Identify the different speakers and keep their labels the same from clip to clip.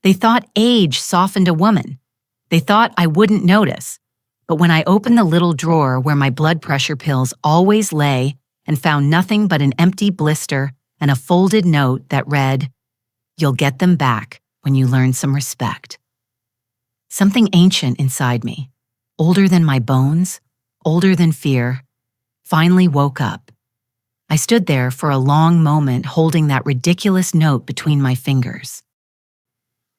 Speaker 1: They thought age softened a woman. They thought I wouldn't notice. But when I opened the little drawer where my blood pressure pills always lay and found nothing but an empty blister and a folded note that read, "You'll get them back when you learn some respect." Something ancient inside me, older than my bones, older than fear, finally woke up. I stood there for a long moment holding that ridiculous note between my fingers.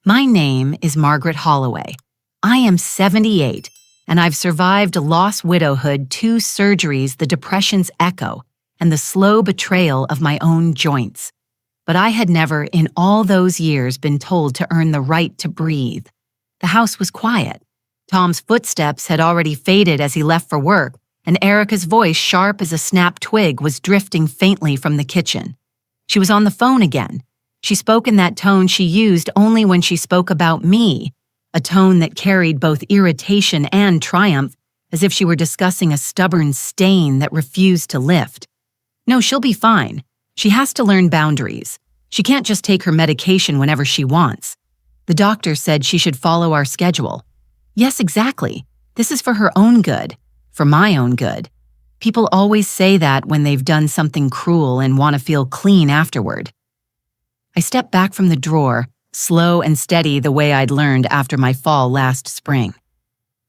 Speaker 1: My name is Margaret Holloway. I am 78, and I've survived lost widowhood, 2 surgeries, the depression's echo, and the slow betrayal of my own joints. But I had never, in all those years, been told to earn the right to breathe. The house was quiet. Tom's footsteps had already faded as he left for work, and Erica's voice, sharp as a snapped twig, was drifting faintly from the kitchen. She was on the phone again. She spoke in that tone she used only when she spoke about me, a tone that carried both irritation and triumph, as if she were discussing a stubborn stain that refused to lift. No, she'll be fine. She has to learn boundaries. She can't just take her medication whenever she wants. The doctor said she should follow our schedule. Yes, exactly. This is for her own good, for my own good. People always say that when they've done something cruel and want to feel clean afterward. I stepped back from the drawer, slow and steady the way I'd learned after my fall last spring.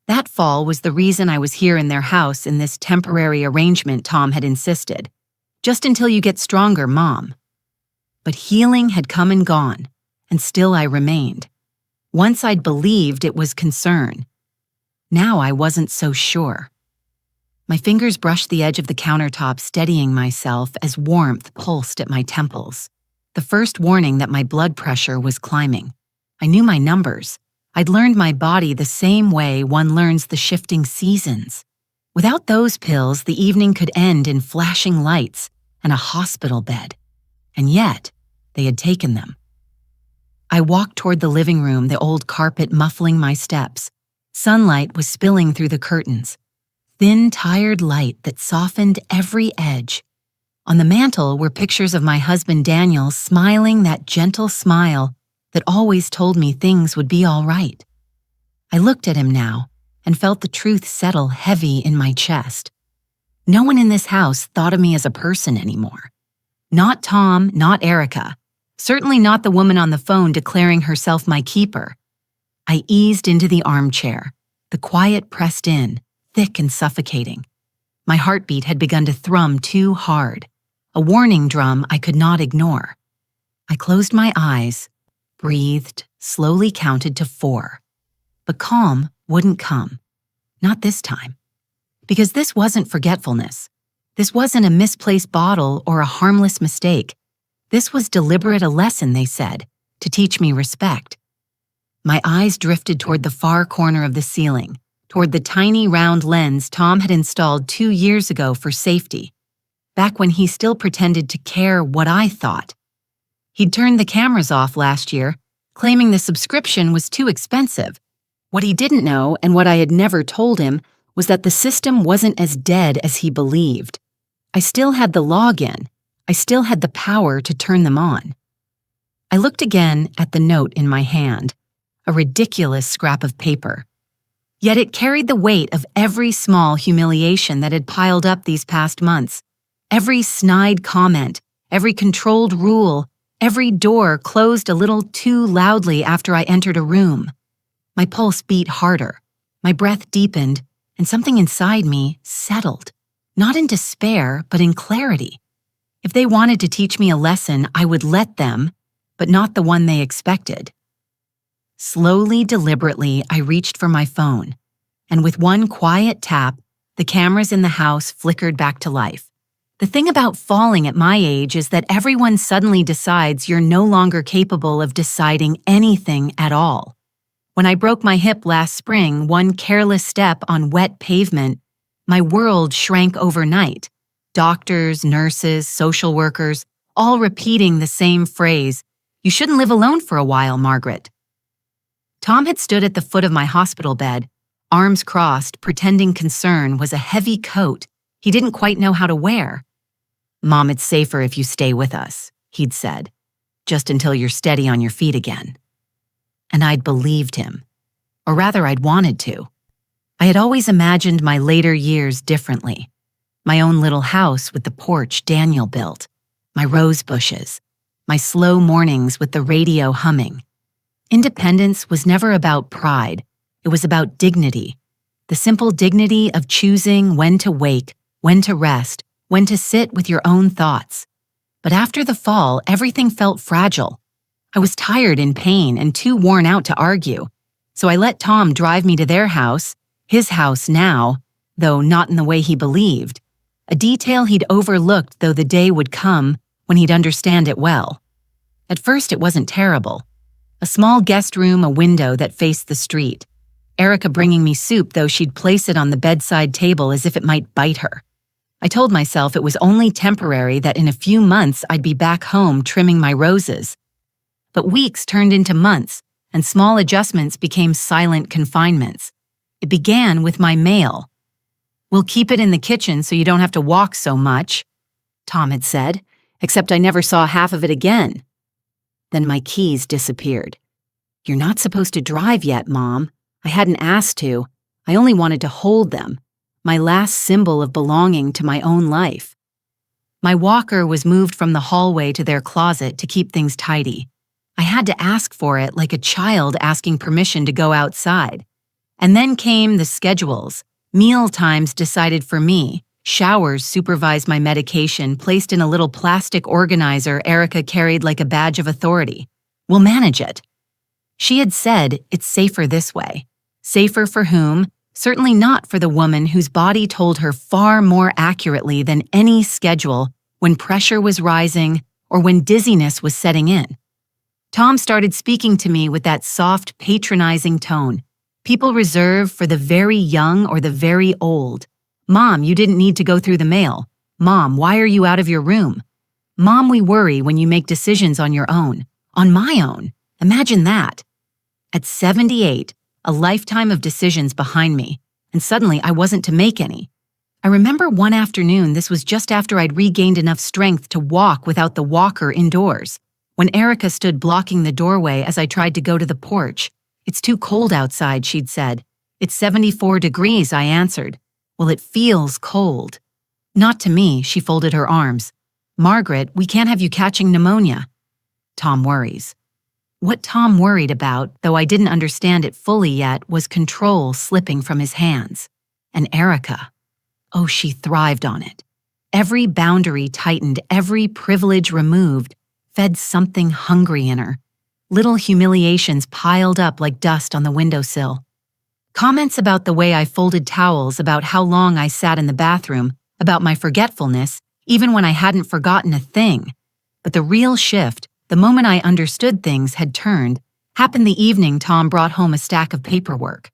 Speaker 1: That fall was the reason I was here in their house in this temporary arrangement Tom had insisted. Just until you get stronger, Mom. But healing had come and gone, and still I remained. Once I'd believed it was concern. Now I wasn't so sure. My fingers brushed the edge of the countertop, steadying myself as warmth pulsed at my temples. The first warning that my blood pressure was climbing. I knew my numbers. I'd learned my body the same way one learns the shifting seasons. Without those pills, the evening could end in flashing lights and a hospital bed. And yet, they had taken them. I walked toward the living room, the old carpet muffling my steps. Sunlight was spilling through the curtains. Thin, tired light that softened every edge. On the mantel were pictures of my husband Daniel smiling that gentle smile that always told me things would be all right. I looked at him now and felt the truth settle heavy in my chest. No one in this house thought of me as a person anymore. Not Tom, not Erica. Certainly not the woman on the phone declaring herself my keeper. I eased into the armchair. The quiet pressed in, thick and suffocating. My heartbeat had begun to thrum too hard, a warning drum I could not ignore. I closed my eyes, breathed, slowly counted to 4. But calm wouldn't come. Not this time. Because this wasn't forgetfulness. This wasn't a misplaced bottle or a harmless mistake. This was deliberate, a lesson, they said, to teach me respect. My eyes drifted toward the far corner of the ceiling, toward the tiny round lens Tom had installed 2 years ago for safety, back when he still pretended to care what I thought. He'd turned the cameras off last year, claiming the subscription was too expensive. What he didn't know, and what I had never told him, was that the system wasn't as dead as he believed. I still had the login. I still had the power to turn them on. I looked again at the note in my hand, a ridiculous scrap of paper. Yet it carried the weight of every small humiliation that had piled up these past months. Every snide comment, every controlled rule, every door closed a little too loudly after I entered a room. My pulse beat harder, my breath deepened, and something inside me settled, not in despair, but in clarity. If they wanted to teach me a lesson, I would let them, but not the one they expected. Slowly, deliberately, I reached for my phone, and with one quiet tap, the cameras in the house flickered back to life. The thing about falling at my age is that everyone suddenly decides you're no longer capable of deciding anything at all. When I broke my hip last spring, one careless step on wet pavement, my world shrank overnight. Doctors, nurses, social workers, all repeating the same phrase, "You shouldn't live alone for a while, Margaret." Tom had stood at the foot of my hospital bed, arms crossed, pretending concern was a heavy coat he didn't quite know how to wear. "Mom, it's safer if you stay with us," he'd said, "just until you're steady on your feet again." and I'd believed him. Or rather, I'd wanted to. I had always imagined my later years differently. My own little house with the porch Daniel built, my rose bushes, my slow mornings with the radio humming. Independence was never about pride. It was about dignity. The simple dignity of choosing when to wake, when to rest, when to sit with your own thoughts. But after the fall, everything felt fragile. I was tired, in pain, and too worn out to argue. So I let Tom drive me to their house, his house now, though not in the way he believed. A detail he'd overlooked, though the day would come when he'd understand it well. At first, it wasn't terrible. A small guest room, a window that faced the street. Erica bringing me soup, though she'd place it on the bedside table as if it might bite her. I told myself it was only temporary, that in a few months I'd be back home trimming my roses. But weeks turned into months, and small adjustments became silent confinements. It began with my mail. "We'll keep it in the kitchen so you don't have to walk so much," Tom had said, except I never saw half of it again. Then my keys disappeared. "You're not supposed to drive yet, Mom. I hadn't asked to. I only wanted to hold them, my last symbol of belonging to my own life." My walker was moved from the hallway to their closet to keep things tidy. I had to ask for it like a child asking permission to go outside. And then came the schedules. Meal times decided for me. Showers supervised my medication, placed in a little plastic organizer Erica carried like a badge of authority. "We'll manage it." She had said it's safer this way. Safer for whom? Certainly not for the woman whose body told her far more accurately than any schedule when pressure was rising or when dizziness was setting in. Tom started speaking to me with that soft, patronizing tone. People reserve for the very young or the very old. "Mom, you didn't need to go through the mail. Mom, why are you out of your room? Mom, we worry when you make decisions on your own. On my own. Imagine that." At 78, a lifetime of decisions behind me, and suddenly I wasn't to make any. I remember one afternoon, this was just after I'd regained enough strength to walk without the walker indoors, when Erica stood blocking the doorway as I tried to go to the porch. "It's too cold outside," she'd said. "It's 74 degrees, I answered. "Well, it feels cold." "Not to me," she folded her arms. "Margaret, we can't have you catching pneumonia." Tom worries. What Tom worried about, though I didn't understand it fully yet, was control slipping from his hands. And Erica. Oh, she thrived on it. Every boundary tightened, every privilege removed, fed something hungry in her. Little humiliations piled up like dust on the windowsill. Comments about the way I folded towels, about how long I sat in the bathroom, about my forgetfulness, even when I hadn't forgotten a thing. But the real shift, the moment I understood things had turned, happened the evening Tom brought home a stack of paperwork.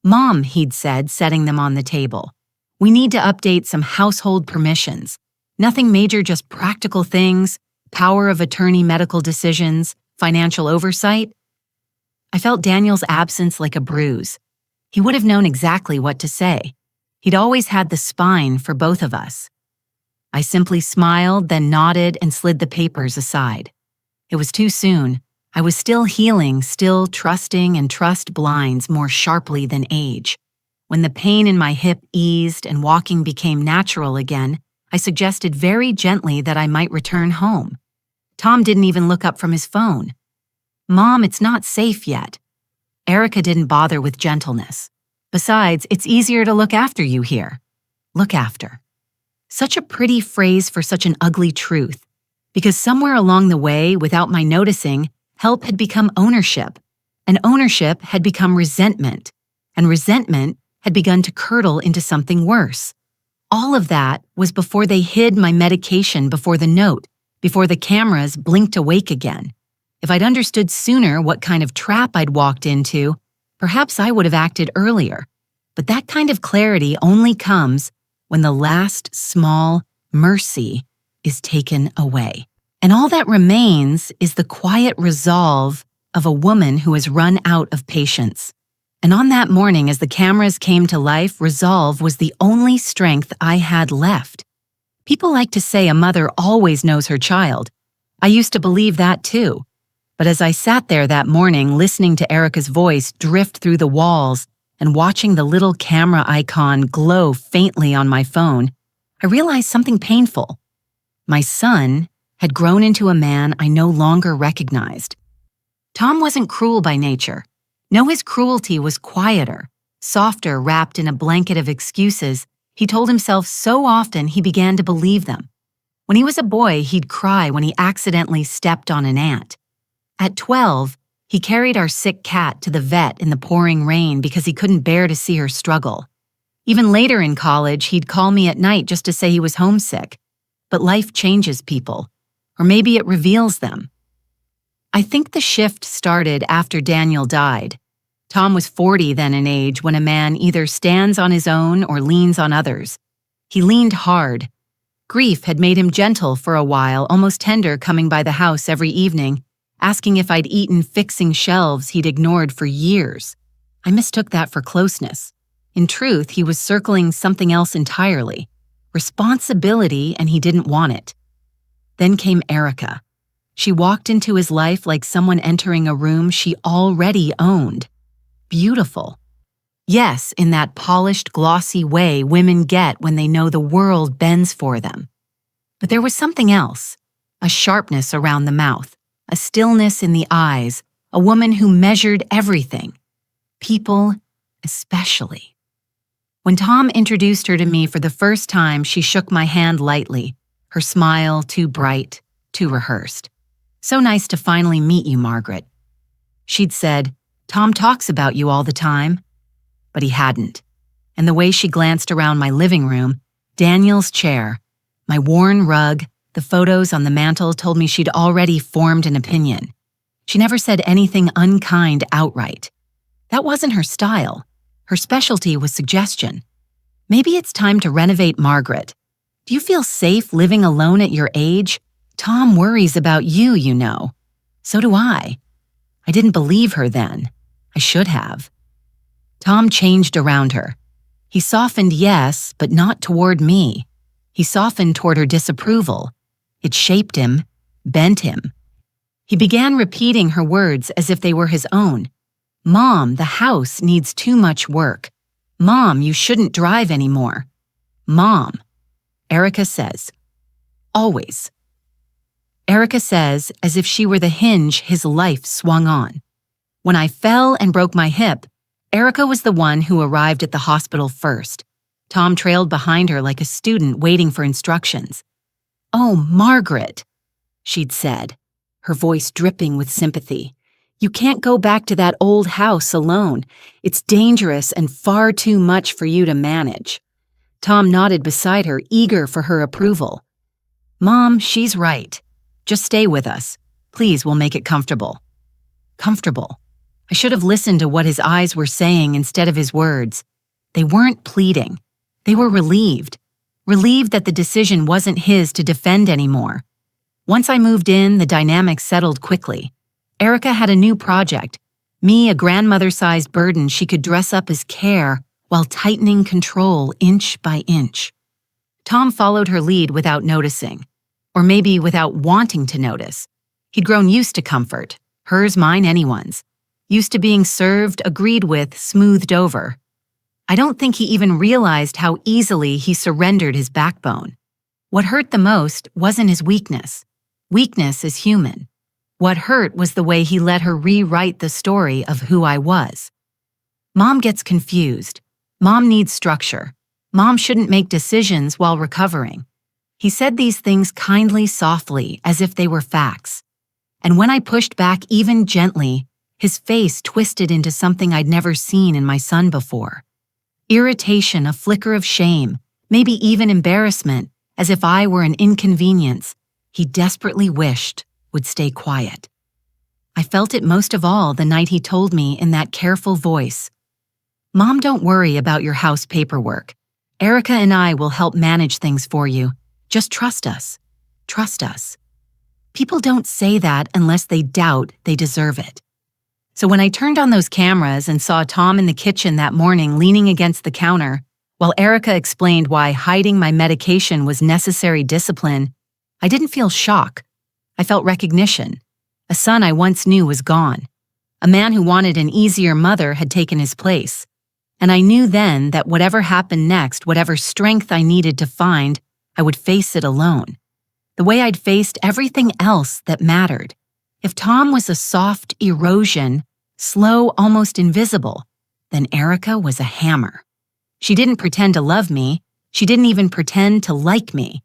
Speaker 1: "Mom," he'd said, setting them on the table, "we need to update some household permissions. Nothing major, just practical things, power of attorney medical decisions, financial oversight." I felt Daniel's absence like a bruise. He would have known exactly what to say. He'd always had the spine for both of us. I simply smiled, then nodded and slid the papers aside. It was too soon. I was still healing, still trusting, and trust blinds more sharply than age. When the pain in my hip eased and walking became natural again, I suggested very gently that I might return home. Tom didn't even look up from his phone. "Mom, it's not safe yet." Erica didn't bother with gentleness. "Besides, it's easier to look after you here." Look after. Such a pretty phrase for such an ugly truth. Because somewhere along the way, without my noticing, help had become ownership, and ownership had become resentment, and resentment had begun to curdle into something worse. All of that was before they hid my medication, before the note, before the cameras blinked awake again. If I'd understood sooner what kind of trap I'd walked into, perhaps I would have acted earlier. But that kind of clarity only comes when the last small mercy is taken away. And all that remains is the quiet resolve of a woman who has run out of patience. And on that morning, as the cameras came to life, resolve was the only strength I had left. People like to say a mother always knows her child. I used to believe that too. But as I sat there that morning listening to Erica's voice drift through the walls and watching the little camera icon glow faintly on my phone, I realized something painful. My son had grown into a man I no longer recognized. Tom wasn't cruel by nature. No, his cruelty was quieter, softer, wrapped in a blanket of excuses he told himself so often he began to believe them. When he was a boy, he'd cry when he accidentally stepped on an ant. At 12, he carried our sick cat to the vet in the pouring rain because he couldn't bear to see her struggle. Even later in college, he'd call me at night just to say he was homesick. But life changes people, or maybe it reveals them. I think the shift started after Daniel died. Tom was 40 then, an age when a man either stands on his own or leans on others. He leaned hard. Grief had made him gentle for a while, almost tender, coming by the house every evening, asking if I'd eaten, fixing shelves he'd ignored for years. I mistook that for closeness. In truth, he was circling something else entirely. Responsibility, and he didn't want it. Then came Erica. She walked into his life like someone entering a room she already owned. Beautiful. Yes, in that polished, glossy way women get when they know the world bends for them. But there was something else, a sharpness around the mouth, a stillness in the eyes, a woman who measured everything. People, especially. When Tom introduced her to me for the first time, she shook my hand lightly, her smile too bright, too rehearsed. "So nice to finally meet you, Margaret." She'd said, "Tom talks about you all the time." But he hadn't. And the way she glanced around my living room, Daniel's chair, my worn rug, the photos on the mantel told me she'd already formed an opinion. She never said anything unkind outright. That wasn't her style. Her specialty was suggestion. "Maybe it's time to renovate Margaret. Do you feel safe living alone at your age? Tom worries about you, you know." So do I. I didn't believe her then. I should have. Tom changed around her. He softened, yes, but not toward me. He softened toward her disapproval. It shaped him, bent him. He began repeating her words as if they were his own. "Mom, the house needs too much work. Mom, you shouldn't drive anymore. Mom." Erica says. Always. Erica says as if she were the hinge his life swung on. When I fell and broke my hip, Erica was the one who arrived at the hospital first. Tom trailed behind her like a student waiting for instructions. "Oh, Margaret," she'd said, her voice dripping with sympathy. "You can't go back to that old house alone. It's dangerous and far too much for you to manage." Tom nodded beside her, eager for her approval. "Mom, she's right. Just stay with us. Please, we'll make it comfortable." Comfortable. I should have listened to what his eyes were saying instead of his words. They weren't pleading. They were relieved. Relieved that the decision wasn't his to defend anymore. Once I moved in, the dynamic settled quickly. Erica had a new project. Me, a grandmother-sized burden she could dress up as care while tightening control inch by inch. Tom followed her lead without noticing. Or maybe without wanting to notice. He'd grown used to comfort. Hers, mine, anyone's. Used to being served, agreed with, smoothed over. I don't think he even realized how easily he surrendered his backbone. What hurt the most wasn't his weakness. Weakness is human. What hurt was the way he let her rewrite the story of who I was. Mom gets confused. Mom needs structure. Mom shouldn't make decisions while recovering. He said these things kindly, softly, as if they were facts. And when I pushed back even gently, his face twisted into something I'd never seen in my son before. Irritation, a flicker of shame, maybe even embarrassment, as if I were an inconvenience he desperately wished would stay quiet. I felt it most of all the night he told me in that careful voice, "Mom, don't worry about your house paperwork. Erica and I will help manage things for you. Just trust us. Trust us." People don't say that unless they doubt they deserve it. So when I turned on those cameras and saw Tom in the kitchen that morning leaning against the counter, while Erica explained why hiding my medication was necessary discipline, I didn't feel shock. I felt recognition. A son I once knew was gone. A man who wanted an easier mother had taken his place. And I knew then that whatever happened next, whatever strength I needed to find, I would face it alone. The way I'd faced everything else that mattered. If Tom was a soft erosion, slow, almost invisible, then Erica was a hammer. She didn't pretend to love me. She didn't even pretend to like me.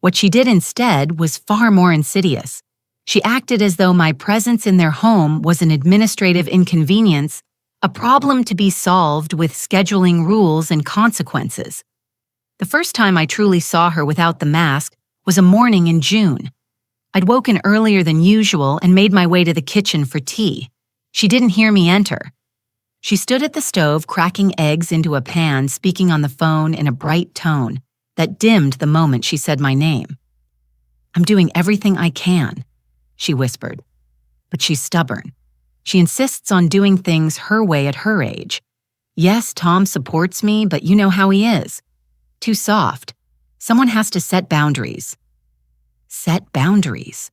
Speaker 1: What she did instead was far more insidious. She acted as though my presence in their home was an administrative inconvenience, a problem to be solved with scheduling rules and consequences. The first time I truly saw her without the mask was a morning in June. I'd woken earlier than usual and made my way to the kitchen for tea. She didn't hear me enter. She stood at the stove, cracking eggs into a pan, speaking on the phone in a bright tone that dimmed the moment she said my name. "I'm doing everything I can," she whispered. But she's stubborn. She insists on doing things her way at her age. Yes, Tom supports me, but you know how he is. Too soft. Someone has to set boundaries. Set boundaries.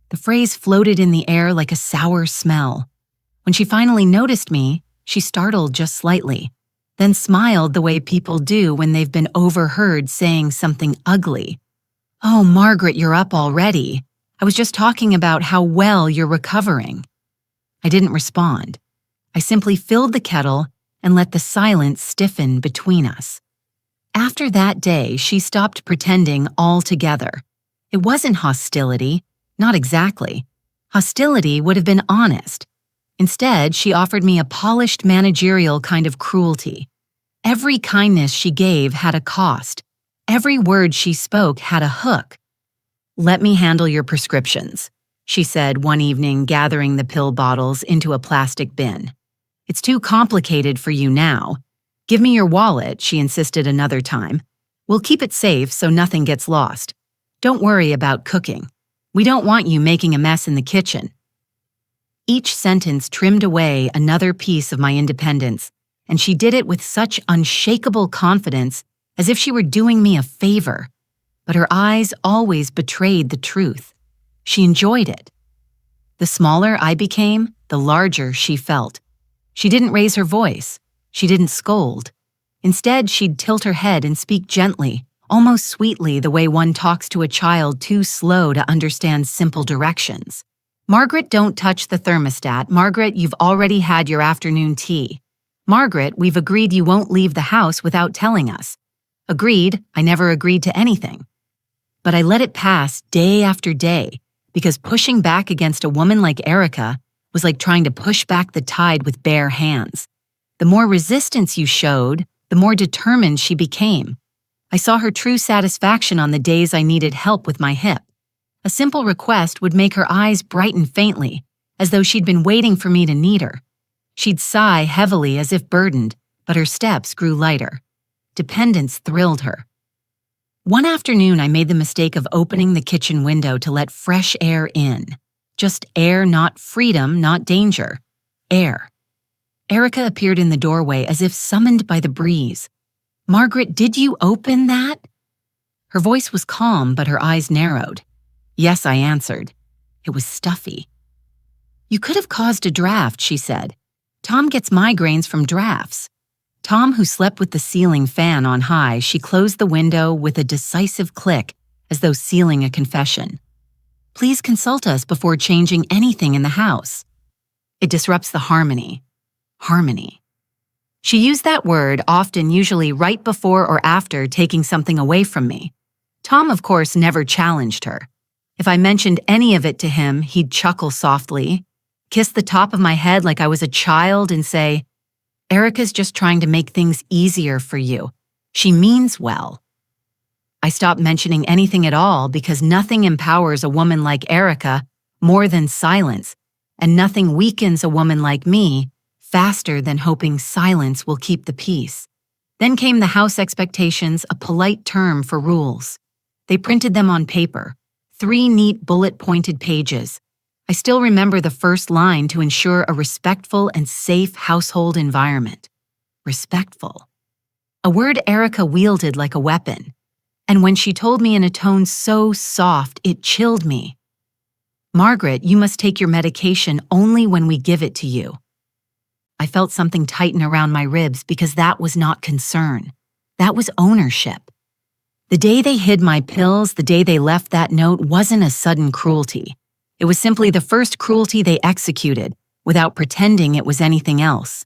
Speaker 1: The phrase floated in the air like a sour smell. When she finally noticed me, she startled just slightly, then smiled the way people do when they've been overheard saying something ugly. "Oh, Margaret, you're up already. I was just talking about how well you're recovering." I didn't respond. I simply filled the kettle and let the silence stiffen between us. After that day, she stopped pretending altogether. It wasn't hostility, not exactly. Hostility would have been honest. Instead, she offered me a polished managerial kind of cruelty. Every kindness she gave had a cost. Every word she spoke had a hook. "Let me handle your prescriptions," she said one evening, gathering the pill bottles into a plastic bin. "It's too complicated for you now. Give me your wallet," she insisted another time. "We'll keep it safe so nothing gets lost. Don't worry about cooking. We don't want you making a mess in the kitchen." Each sentence trimmed away another piece of my independence, and she did it with such unshakable confidence, as if she were doing me a favor. But her eyes always betrayed the truth. She enjoyed it. The smaller I became, the larger she felt. She didn't raise her voice. She didn't scold. Instead, she'd tilt her head and speak gently, almost sweetly, the way one talks to a child too slow to understand simple directions. "Margaret, don't touch the thermostat. Margaret, you've already had your afternoon tea. Margaret, we've agreed you won't leave the house without telling us." Agreed, I never agreed to anything. But I let it pass day after day, because pushing back against a woman like Erica was like trying to push back the tide with bare hands. The more resistance you showed, the more determined she became. I saw her true satisfaction on the days I needed help with my hip. A simple request would make her eyes brighten faintly, as though she'd been waiting for me to need her. She'd sigh heavily as if burdened, but her steps grew lighter. Dependence thrilled her. One afternoon, I made the mistake of opening the kitchen window to let fresh air in. Just air, not freedom, not danger. Air. Erica appeared in the doorway as if summoned by the breeze. "Margaret, did you open that?" Her voice was calm, but her eyes narrowed. "Yes," I answered. It was stuffy. "You could have caused a draft," she said. "Tom gets migraines from drafts." Tom, who slept with the ceiling fan on high, she closed the window with a decisive click, as though sealing a confession. "Please consult us before changing anything in the house. It disrupts the harmony." Harmony. She used that word often, usually right before or after taking something away from me. Tom, of course, never challenged her. If I mentioned any of it to him, he'd chuckle softly, kiss the top of my head like I was a child, and say, "Erica's just trying to make things easier for you. She means well." I stopped mentioning anything at all because nothing empowers a woman like Erica more than silence, and nothing weakens a woman like me faster than hoping silence will keep the peace. Then came the house expectations, a polite term for rules. They printed them on paper, 3 neat bullet-pointed pages. I still remember the first line to ensure a respectful and safe household environment. Respectful. A word Erica wielded like a weapon. And when she told me in a tone so soft, it chilled me. "Margaret, you must take your medication only when we give it to you." I felt something tighten around my ribs because that was not concern. That was ownership. The day they hid my pills, the day they left that note, wasn't a sudden cruelty. It was simply the first cruelty they executed, without pretending it was anything else.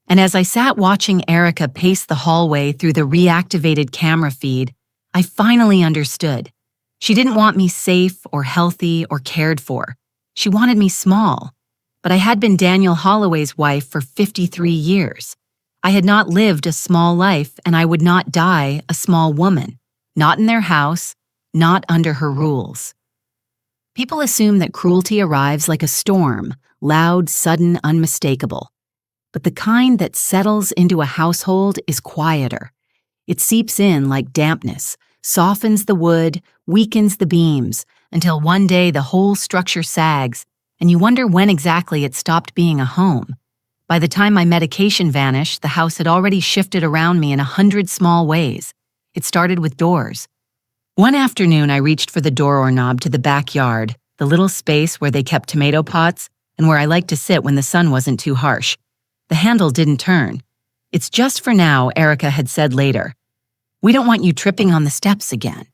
Speaker 1: And as I sat watching Erica pace the hallway through the reactivated camera feed, I finally understood. She didn't want me safe or healthy or cared for. She wanted me small. But I had been Daniel Holloway's wife for 53 years. I had not lived a small life, and I would not die a small woman. Not in their house, not under her rules. People assume that cruelty arrives like a storm, loud, sudden, unmistakable. But the kind that settles into a household is quieter. It seeps in like dampness, softens the wood, weakens the beams, until one day the whole structure sags, and you wonder when exactly it stopped being a home. By the time my medication vanished, the house had already shifted around me in 100 small ways. It started with doors. One afternoon, I reached for the door knob to the backyard, the little space where they kept tomato pots and where I liked to sit when the sun wasn't too harsh. The handle didn't turn. "It's just for now," Erica had said later. "We don't want you tripping on the steps again."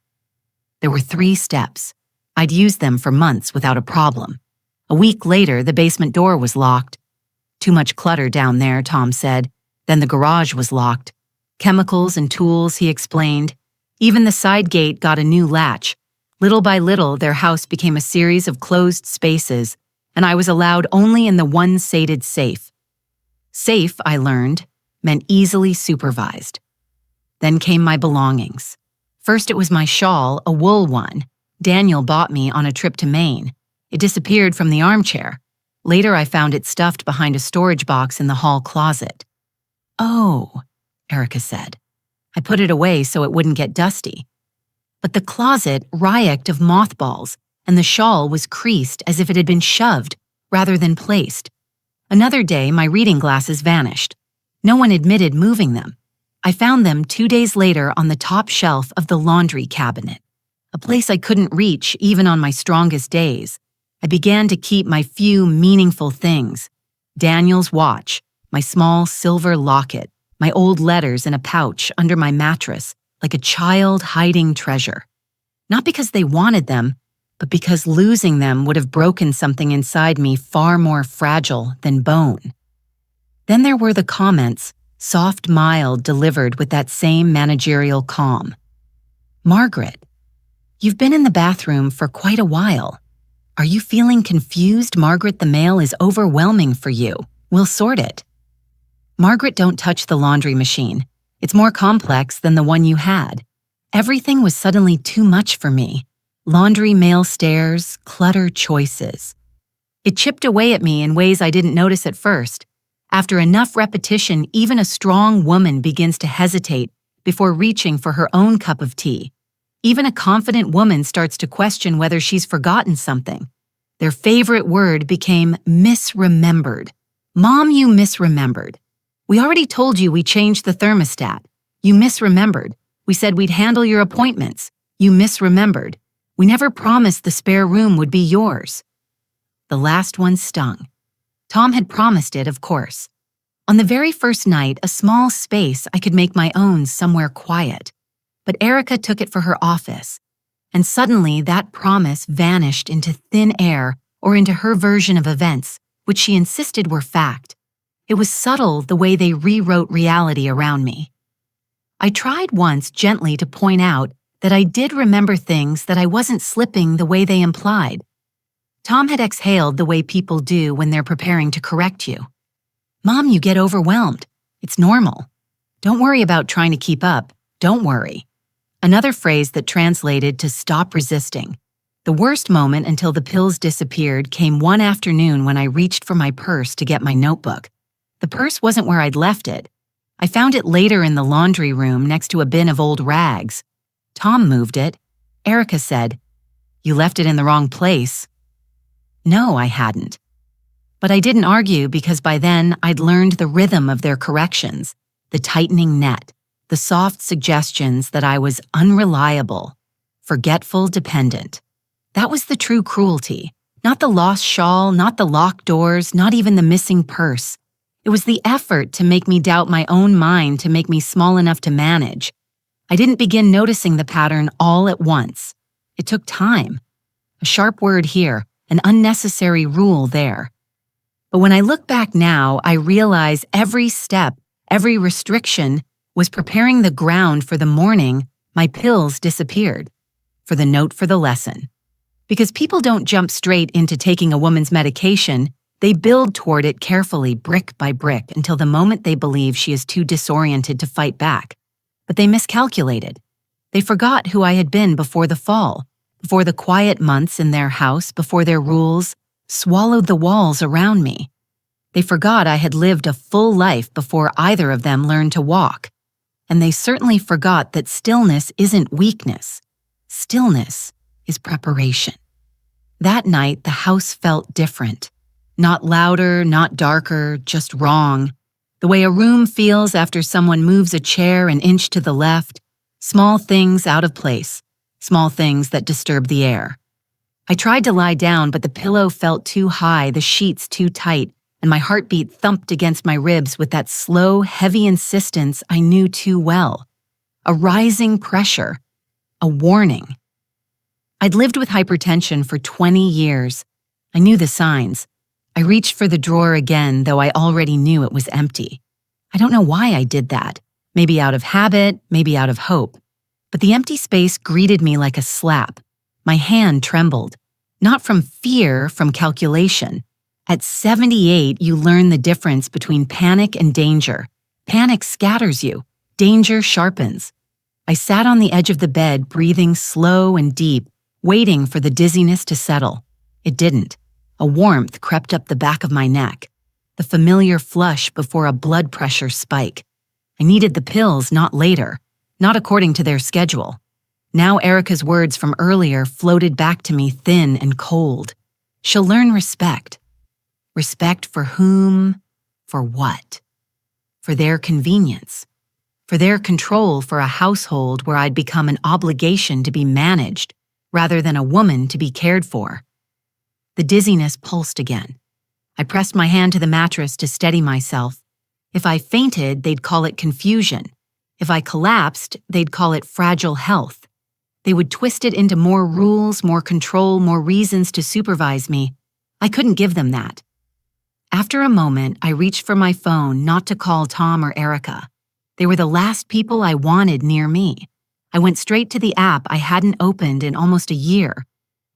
Speaker 1: There were 3 steps. I'd used them for months without a problem. A week later, the basement door was locked. "Too much clutter down there," Tom said. Then the garage was locked. "Chemicals and tools," he explained. Even the side gate got a new latch. Little by little, their house became a series of closed spaces, and I was allowed only in the one sated safe. Safe, I learned, meant easily supervised. Then came my belongings. First it was my shawl, a wool one. Daniel bought me on a trip to Maine. It disappeared from the armchair. Later I found it stuffed behind a storage box in the hall closet. "Oh," Erica said. "I put it away so it wouldn't get dusty." But the closet reeked of mothballs, and the shawl was creased as if it had been shoved rather than placed. Another day, my reading glasses vanished. No one admitted moving them. I found them 2 days later on the top shelf of the laundry cabinet, a place I couldn't reach even on my strongest days. I began to keep my few meaningful things: Daniel's watch, my small silver locket, my old letters in a pouch under my mattress, like a child hiding treasure. Not because they wanted them, but because losing them would have broken something inside me far more fragile than bone. Then there were the comments, soft, mild, delivered with that same managerial calm. "Margaret, you've been in the bathroom for quite a while. Are you feeling confused? Margaret, the mail is overwhelming for you. We'll sort it." "Margaret, don't touch the laundry machine. It's more complex than the one you had." Everything was suddenly too much for me. Laundry, mail, stairs, clutter, choices. It chipped away at me in ways I didn't notice at first. After enough repetition, even a strong woman begins to hesitate before reaching for her own cup of tea. Even a confident woman starts to question whether she's forgotten something. Their favorite word became misremembered. "Mom, you misremembered. We already told you we changed the thermostat. You misremembered. We said we'd handle your appointments. You misremembered. We never promised the spare room would be yours." The last one stung. Tom had promised it, of course. On the very first night, a small space I could make my own somewhere quiet. But Erica took it for her office. And suddenly that promise vanished into thin air or into her version of events, which she insisted were fact. It was subtle the way they rewrote reality around me. I tried once gently to point out that I did remember things, that I wasn't slipping the way they implied. Tom had exhaled the way people do when they're preparing to correct you. "Mom, you get overwhelmed. It's normal. Don't worry about trying to keep up. Don't worry." Another phrase that translated to "stop resisting." The worst moment until the pills disappeared came one afternoon when I reached for my purse to get my notebook. The purse wasn't where I'd left it. I found it later in the laundry room next to a bin of old rags. Tom moved it. Erica said, "You left it in the wrong place." No, I hadn't. But I didn't argue because by then I'd learned the rhythm of their corrections, the tightening net, the soft suggestions that I was unreliable, forgetful, dependent. That was the true cruelty, Not the lost shawl, not the locked doors, not even the missing purse. It was the effort to make me doubt my own mind, to make me small enough to manage. I didn't begin noticing the pattern all at once. It took time. A sharp word here, an unnecessary rule there. But when I look back now, I realize every step, every restriction was preparing the ground for the morning my pills disappeared, for the note for the lesson. Because people don't jump straight into taking a woman's medication, they build toward it carefully, brick by brick, until the moment they believe she is too disoriented to fight back. But they miscalculated. They forgot who I had been before the fall, before the quiet months in their house, before their rules swallowed the walls around me. They forgot I had lived a full life before either of them learned to walk. And they certainly forgot that stillness isn't weakness. Stillness is preparation. That night, the house felt different. Not louder, not darker, just wrong. The way a room feels after someone moves a chair an inch to the left, small things out of place, small things that disturb the air. I tried to lie down, but the pillow felt too high, the sheets too tight, and my heartbeat thumped against my ribs with that slow, heavy insistence I knew too well. A rising pressure, a warning. I'd lived with hypertension for 20 years. I knew the signs. I reached for the drawer again, though I already knew it was empty. I don't know why I did that. Maybe out of habit, maybe out of hope. But the empty space greeted me like a slap. My hand trembled. Not from fear, from calculation. At 78, you learn the difference between panic and danger. Panic scatters you. Danger sharpens. I sat on the edge of the bed, breathing slow and deep, waiting for the dizziness to settle. It didn't. A warmth crept up the back of my neck. The familiar flush before a blood pressure spike. I needed the pills, not later. Not according to their schedule. Now Erica's words from earlier floated back to me thin and cold. She'll learn respect. Respect for whom? For what? For their convenience. For their control for a household where I'd become an obligation to be managed, rather than a woman to be cared for. The dizziness pulsed again. I pressed my hand to the mattress to steady myself. If I fainted, they'd call it confusion. If I collapsed, they'd call it fragile health. They would twist it into more rules, more control, more reasons to supervise me. I couldn't give them that. After a moment, I reached for my phone, not to call Tom or Erica. They were the last people I wanted near me. I went straight to the app I hadn't opened in almost a year.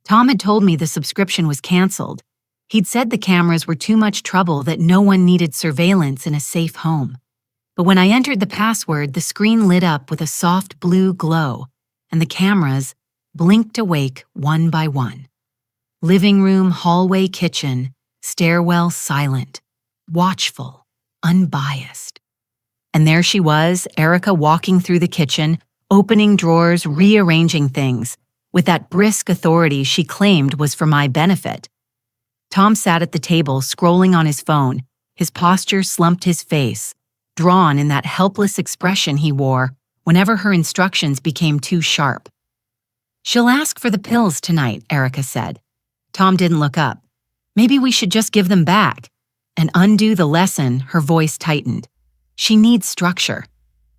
Speaker 1: Tom had told me the subscription was canceled. He'd said the cameras were too much trouble, that no one needed surveillance in a safe home. But when I entered the password, the screen lit up with a soft blue glow, and the cameras blinked awake one by one. Living room, hallway, kitchen, stairwell silent, watchful, unbiased. And there she was, Erica, walking through the kitchen, opening drawers, rearranging things, with that brisk authority she claimed was for my benefit. Tom sat at the table, scrolling on his phone, his posture slumped, his face, drawn in that helpless expression he wore whenever her instructions became too sharp. "She'll ask for the pills tonight," Erica said. Tom didn't look up. "Maybe we should just give them back." And undo the lesson, her voice tightened. "She needs structure.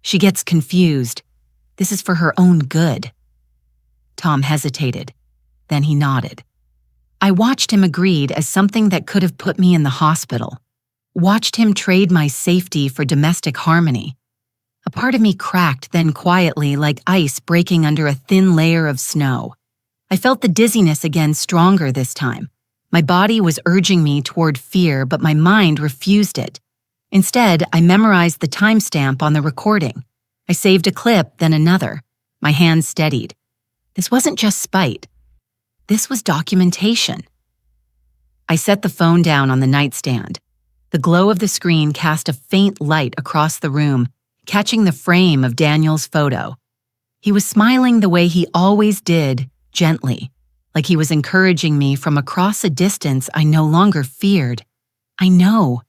Speaker 1: She gets confused. This is for her own good." Tom hesitated. Then he nodded. I watched him, agreed, as something that could have put me in the hospital. Watched him trade my safety for domestic harmony. A part of me cracked, then quietly, like ice breaking under a thin layer of snow. I felt the dizziness again, stronger this time. My body was urging me toward fear, but my mind refused it. Instead, I memorized the timestamp on the recording. I saved a clip, then another. My hand steadied. This wasn't just spite. This was documentation. I set the phone down on the nightstand. The glow of the screen cast a faint light across the room, catching the frame of Daniel's photo. He was smiling the way he always did, gently, like he was encouraging me from across a distance I no longer feared. "I know,"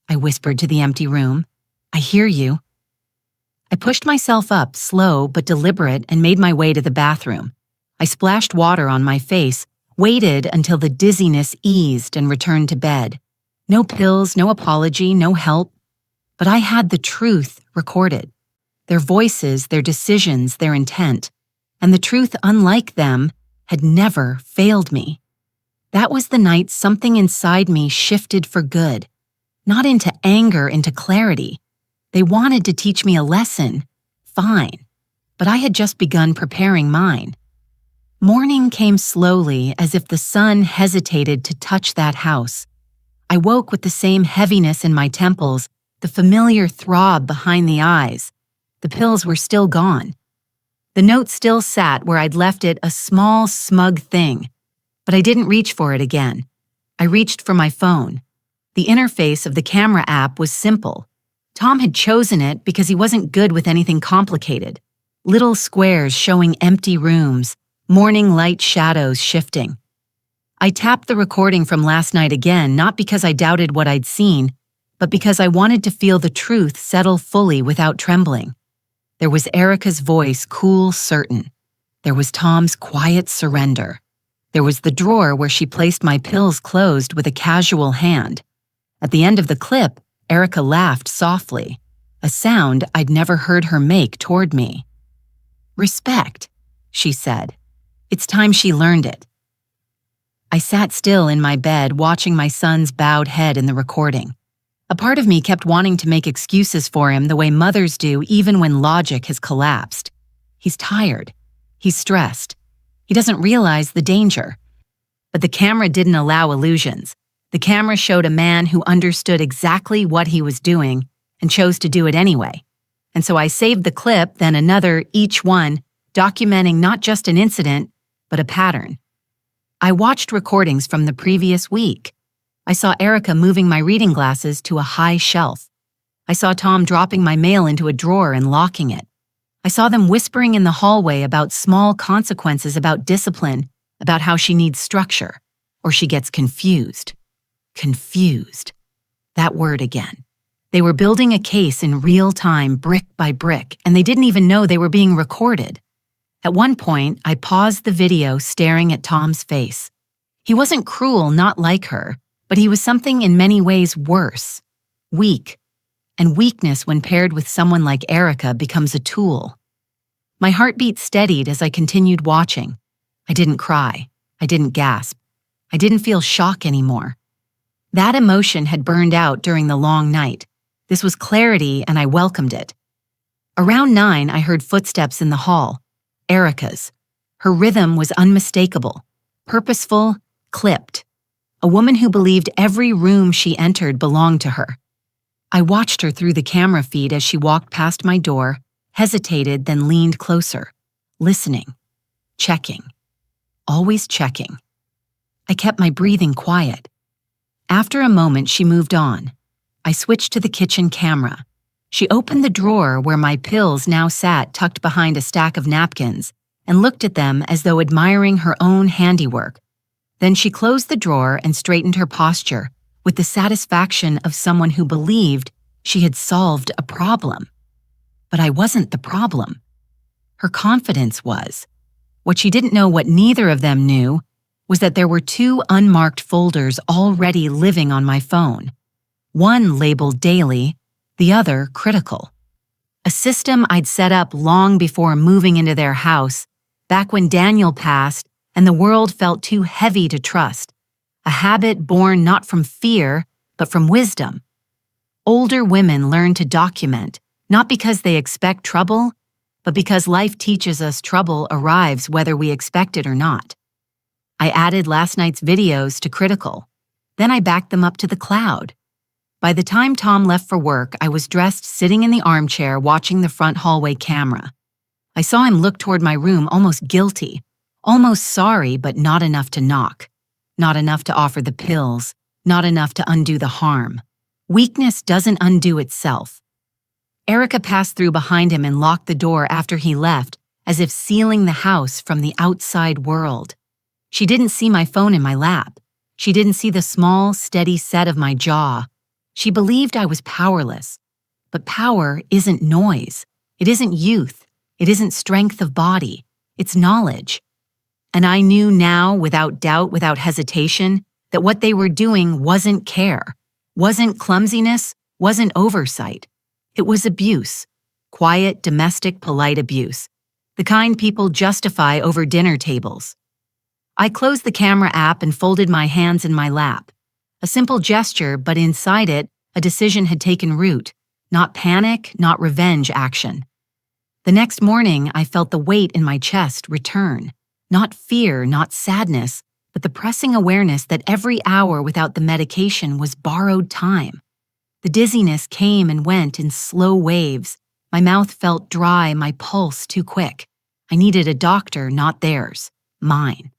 Speaker 1: I whispered to the empty room. "I hear you." I pushed myself up, slow but deliberate, and made my way to the bathroom. I splashed water on my face, Waited until the dizziness eased and returned to bed. No pills, no apology, no help. But I had the truth recorded. Their voices, their decisions, their intent. And the truth, unlike them, had never failed me. That was the night something inside me shifted for good. Not into anger, into clarity. They wanted to teach me a lesson. Fine. But I had just begun preparing mine. Morning came slowly, as if the sun hesitated to touch that house. I woke with the same heaviness in my temples, the familiar throb behind the eyes. The pills were still gone. The note still sat where I'd left it, a small, smug thing. But I didn't reach for it again. I reached for my phone. The interface of the camera app was simple. Tom had chosen it because he wasn't good with anything complicated. Little squares showing empty rooms, morning light shadows shifting. I tapped the recording from last night again, not because I doubted what I'd seen, but because I wanted to feel the truth settle fully without trembling. There was Erica's voice, cool, certain. There was Tom's quiet surrender. There was the drawer where she placed my pills closed with a casual hand. At the end of the clip, Erica laughed softly, a sound I'd never heard her make toward me. "Respect," she said. It's time she learned it. I sat still in my bed, watching my son's bowed head in the recording. A part of me kept wanting to make excuses for him the way mothers do even when logic has collapsed. He's tired. He's stressed. He doesn't realize the danger. But the camera didn't allow illusions. The camera showed a man who understood exactly what he was doing and chose to do it anyway. And so I saved the clip, then another, each one, documenting not just an incident, but a pattern. I watched recordings from the previous week. I saw Erica moving my reading glasses to a high shelf. I saw Tom dropping my mail into a drawer and locking it. I saw them whispering in the hallway about small consequences, about discipline, about how she needs structure, or she gets confused. Confused. That word again. They were building a case in real time, brick by brick, and they didn't even know they were being recorded. At one point, I paused the video, staring at Tom's face. He wasn't cruel, not like her, but he was something in many ways worse. Weak. And weakness, when paired with someone like Erica, becomes a tool. My heartbeat steadied as I continued watching. I didn't cry. I didn't gasp. I didn't feel shock anymore. That emotion had burned out during the long night. This was clarity, and I welcomed it. Around 9, I heard footsteps in the hall. Erica's. Her rhythm was unmistakable, purposeful, clipped. A woman who believed every room she entered belonged to her. I watched her through the camera feed as she walked past my door, hesitated, then leaned closer, listening, checking, always checking. I kept my breathing quiet. After a moment, she moved on. I switched to the kitchen camera. She opened the drawer where my pills now sat tucked behind a stack of napkins and looked at them as though admiring her own handiwork. Then she closed the drawer and straightened her posture with the satisfaction of someone who believed she had solved a problem. But I wasn't the problem. Her confidence was. What she didn't know, what neither of them knew, was that there were 2 unmarked folders already living on my phone. One labeled daily, the other critical. A system I'd set up long before moving into their house, back when Daniel passed and the world felt too heavy to trust. A habit born not from fear, but from wisdom. Older women learn to document, not because they expect trouble, but because life teaches us trouble arrives whether we expect it or not. I added last night's videos to critical. Then I backed them up to the cloud. By the time Tom left for work, I was dressed, sitting in the armchair, watching the front hallway camera. I saw him look toward my room, almost guilty, almost sorry, but not enough to knock. Not enough to offer the pills, not enough to undo the harm. Weakness doesn't undo itself. Erica passed through behind him and locked the door after he left, as if sealing the house from the outside world. She didn't see my phone in my lap. She didn't see the small, steady set of my jaw. She believed I was powerless. But power isn't noise. It isn't youth. It isn't strength of body. It's knowledge. And I knew now, without doubt, without hesitation, that what they were doing wasn't care, wasn't clumsiness, wasn't oversight. It was abuse. Quiet, domestic, polite abuse. The kind people justify over dinner tables. I closed the camera app and folded my hands in my lap. A simple gesture, but inside it, a decision had taken root. Not panic, not revenge action. The next morning, I felt the weight in my chest return. Not fear, not sadness, but the pressing awareness that every hour without the medication was borrowed time. The dizziness came and went in slow waves. My mouth felt dry, my pulse too quick. I needed a doctor, not theirs, mine.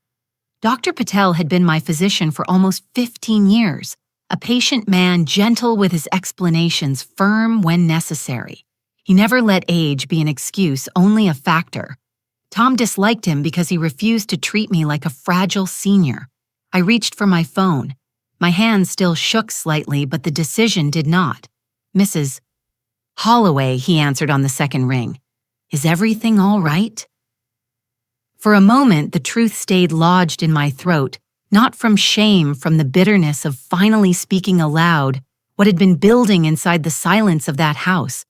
Speaker 1: Dr. Patel had been my physician for almost 15 years, a patient man gentle with his explanations, firm when necessary. He never let age be an excuse, only a factor. Tom disliked him because he refused to treat me like a fragile senior. I reached for my phone. My hand still shook slightly, but the decision did not. Mrs. Holloway, he answered on the second ring. Is everything all right? For a moment, the truth stayed lodged in my throat, not from shame, from the bitterness of finally speaking aloud what had been building inside the silence of that house.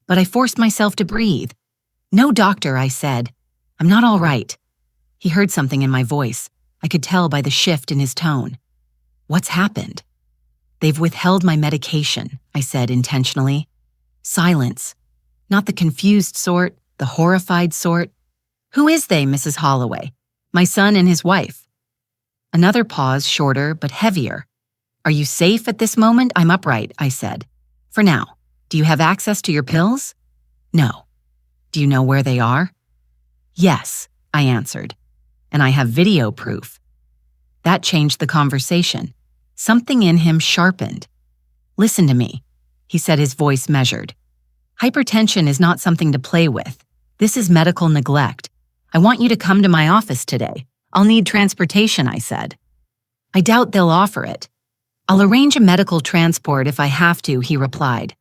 Speaker 1: But I forced myself to breathe. No, doctor, I said. I'm not all right. He heard something in my voice. I could tell by the shift in his tone. What's happened? They've withheld my medication, I said intentionally. Silence. Not the confused sort, the horrified sort. Who is they, Mrs. Holloway? My son and his wife. Another pause, shorter but heavier. Are you safe at this moment? I'm upright, I said. For now. Do you have access to your pills? No. Do you know where they are? Yes, I answered. And I have video proof. That changed the conversation. Something in him sharpened. Listen to me, he said, his voice measured. Hypertension is not something to play with. This is medical neglect. I want you to come to my office today. I'll need transportation, I said. I doubt they'll offer it. I'll arrange a medical transport if I have to, he replied.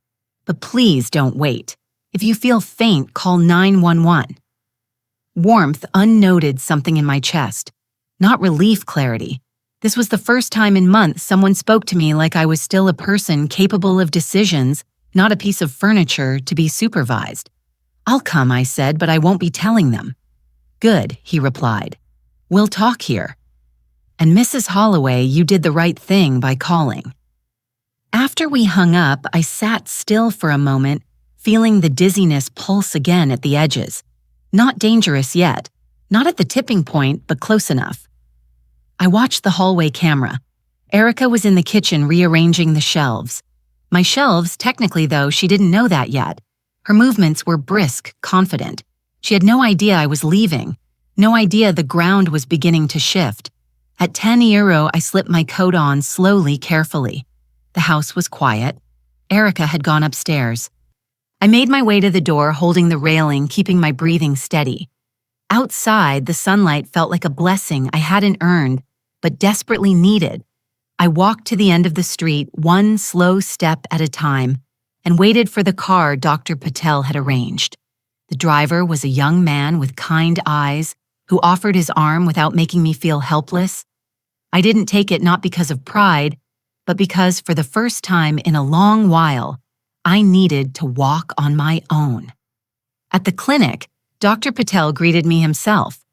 Speaker 1: But please don't wait. If you feel faint, call 911. Warmth unnoted something in my chest. Not relief, clarity. This was the first time in months someone spoke to me like I was still a person capable of decisions, not a piece of furniture to be supervised. I'll come, I said, but I won't be telling them. Good, he replied. We'll talk here. And Mrs. Holloway, you did the right thing by calling. After we hung up, I sat still for a moment, feeling the dizziness pulse again at the edges. Not dangerous yet, not at the tipping point, but close enough. I watched the hallway camera. Erica was in the kitchen rearranging the shelves. My shelves, technically though, she didn't know that yet. Her movements were brisk, confident. She had no idea I was leaving, no idea the ground was beginning to shift. At 10 euro, I slipped my coat on slowly, carefully. The house was quiet. Erica had gone upstairs. I made my way to the door, holding the railing, keeping my breathing steady. Outside, the sunlight felt like a blessing I hadn't earned, but desperately needed. I walked to the end of the street, one slow step at a time, and waited for the car Dr. Patel had arranged. The driver was a young man with kind eyes who offered his arm without making me feel helpless. I didn't take it not because of pride, but because for the first time in a long while, I needed to walk on my own. At the clinic, Dr. Patel greeted me himself.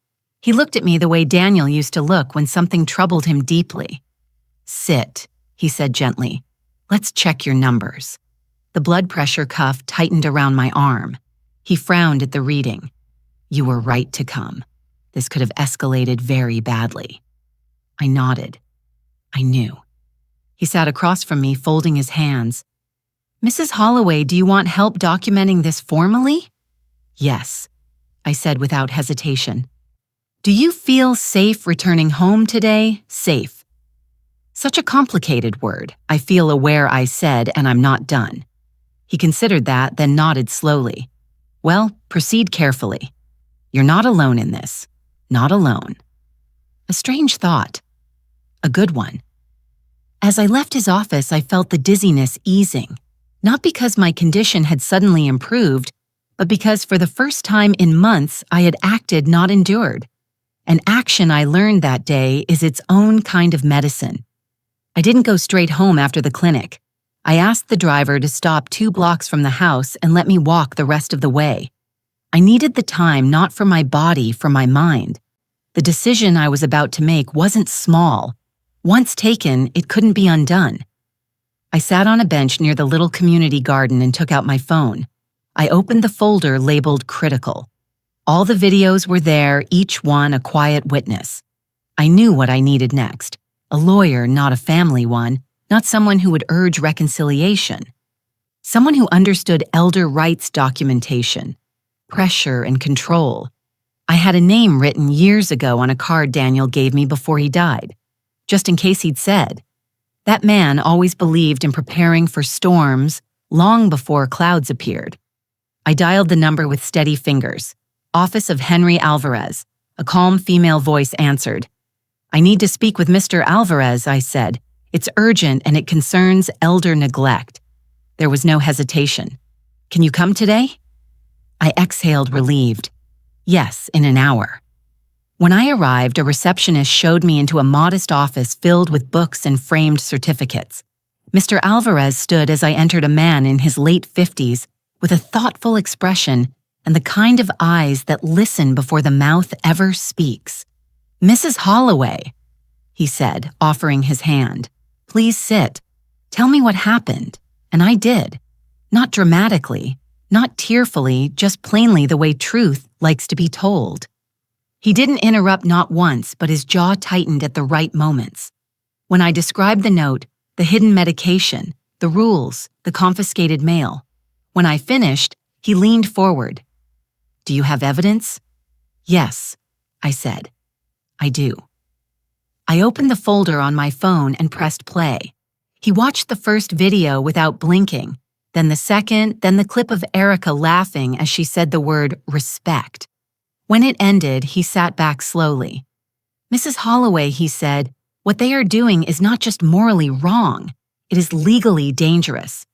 Speaker 1: He looked at me the way Daniel used to look when something troubled him deeply. Sit, he said gently. Let's check your numbers. The blood pressure cuff tightened around my arm. He frowned at the reading. You were right to come. This could have escalated very badly. I nodded. I knew. He sat across from me, folding his hands. Mrs. Holloway, do you want help documenting this formally? Yes, I said without hesitation. Do you feel safe returning home today? Safe. Such a complicated word. I feel aware, I said, and I'm not done. He considered that, then nodded slowly. Well, proceed carefully. You're not alone in this. Not alone. A strange thought. A good one. As I left his office, I felt the dizziness easing. Not because my condition had suddenly improved, but because for the first time in months I had acted, not endured. An action I learned that day is its own kind of medicine. I didn't go straight home after the clinic. I asked the driver to stop 2 blocks from the house and let me walk the rest of the way. I needed the time not for my body, for my mind. The decision I was about to make wasn't small. Once taken, it couldn't be undone. I sat on a bench near the little community garden and took out my phone. I opened the folder labeled critical. All the videos were there, each one a quiet witness. I knew what I needed next. A lawyer, not a family one, not someone who would urge reconciliation. Someone who understood elder rights documentation, pressure and control. I had a name written years ago on a card Daniel gave me before he died, just in case he'd said. That man always believed in preparing for storms long before clouds appeared. I dialed the number with steady fingers. Office of Henry Alvarez. A calm female voice answered. "I need to speak with Mr. Alvarez," I said. "It's urgent and it concerns elder neglect." There was no hesitation. "Can you come today?" I exhaled, relieved. Yes, in an hour. When I arrived, a receptionist showed me into a modest office filled with books and framed certificates. Mr. Alvarez stood as I entered, a man in his late 50s with a thoughtful expression and the kind of eyes that listen before the mouth ever speaks. "Mrs. Holloway," he said, offering his hand. "Please sit. Tell me what happened." And I did. Not dramatically, not tearfully, just plainly the way truth likes to be told. He didn't interrupt, not once, but his jaw tightened at the right moments. When I described the note, the hidden medication, the rules, the confiscated mail, when I finished, he leaned forward. "Do you have evidence?" "Yes," I said. "I do." I opened the folder on my phone and pressed play. He watched the first video without blinking, then the second, then the clip of Erica laughing as she said the word respect. When it ended, he sat back slowly. "Mrs. Holloway," he said, "what they are doing is not just morally wrong, it is legally dangerous.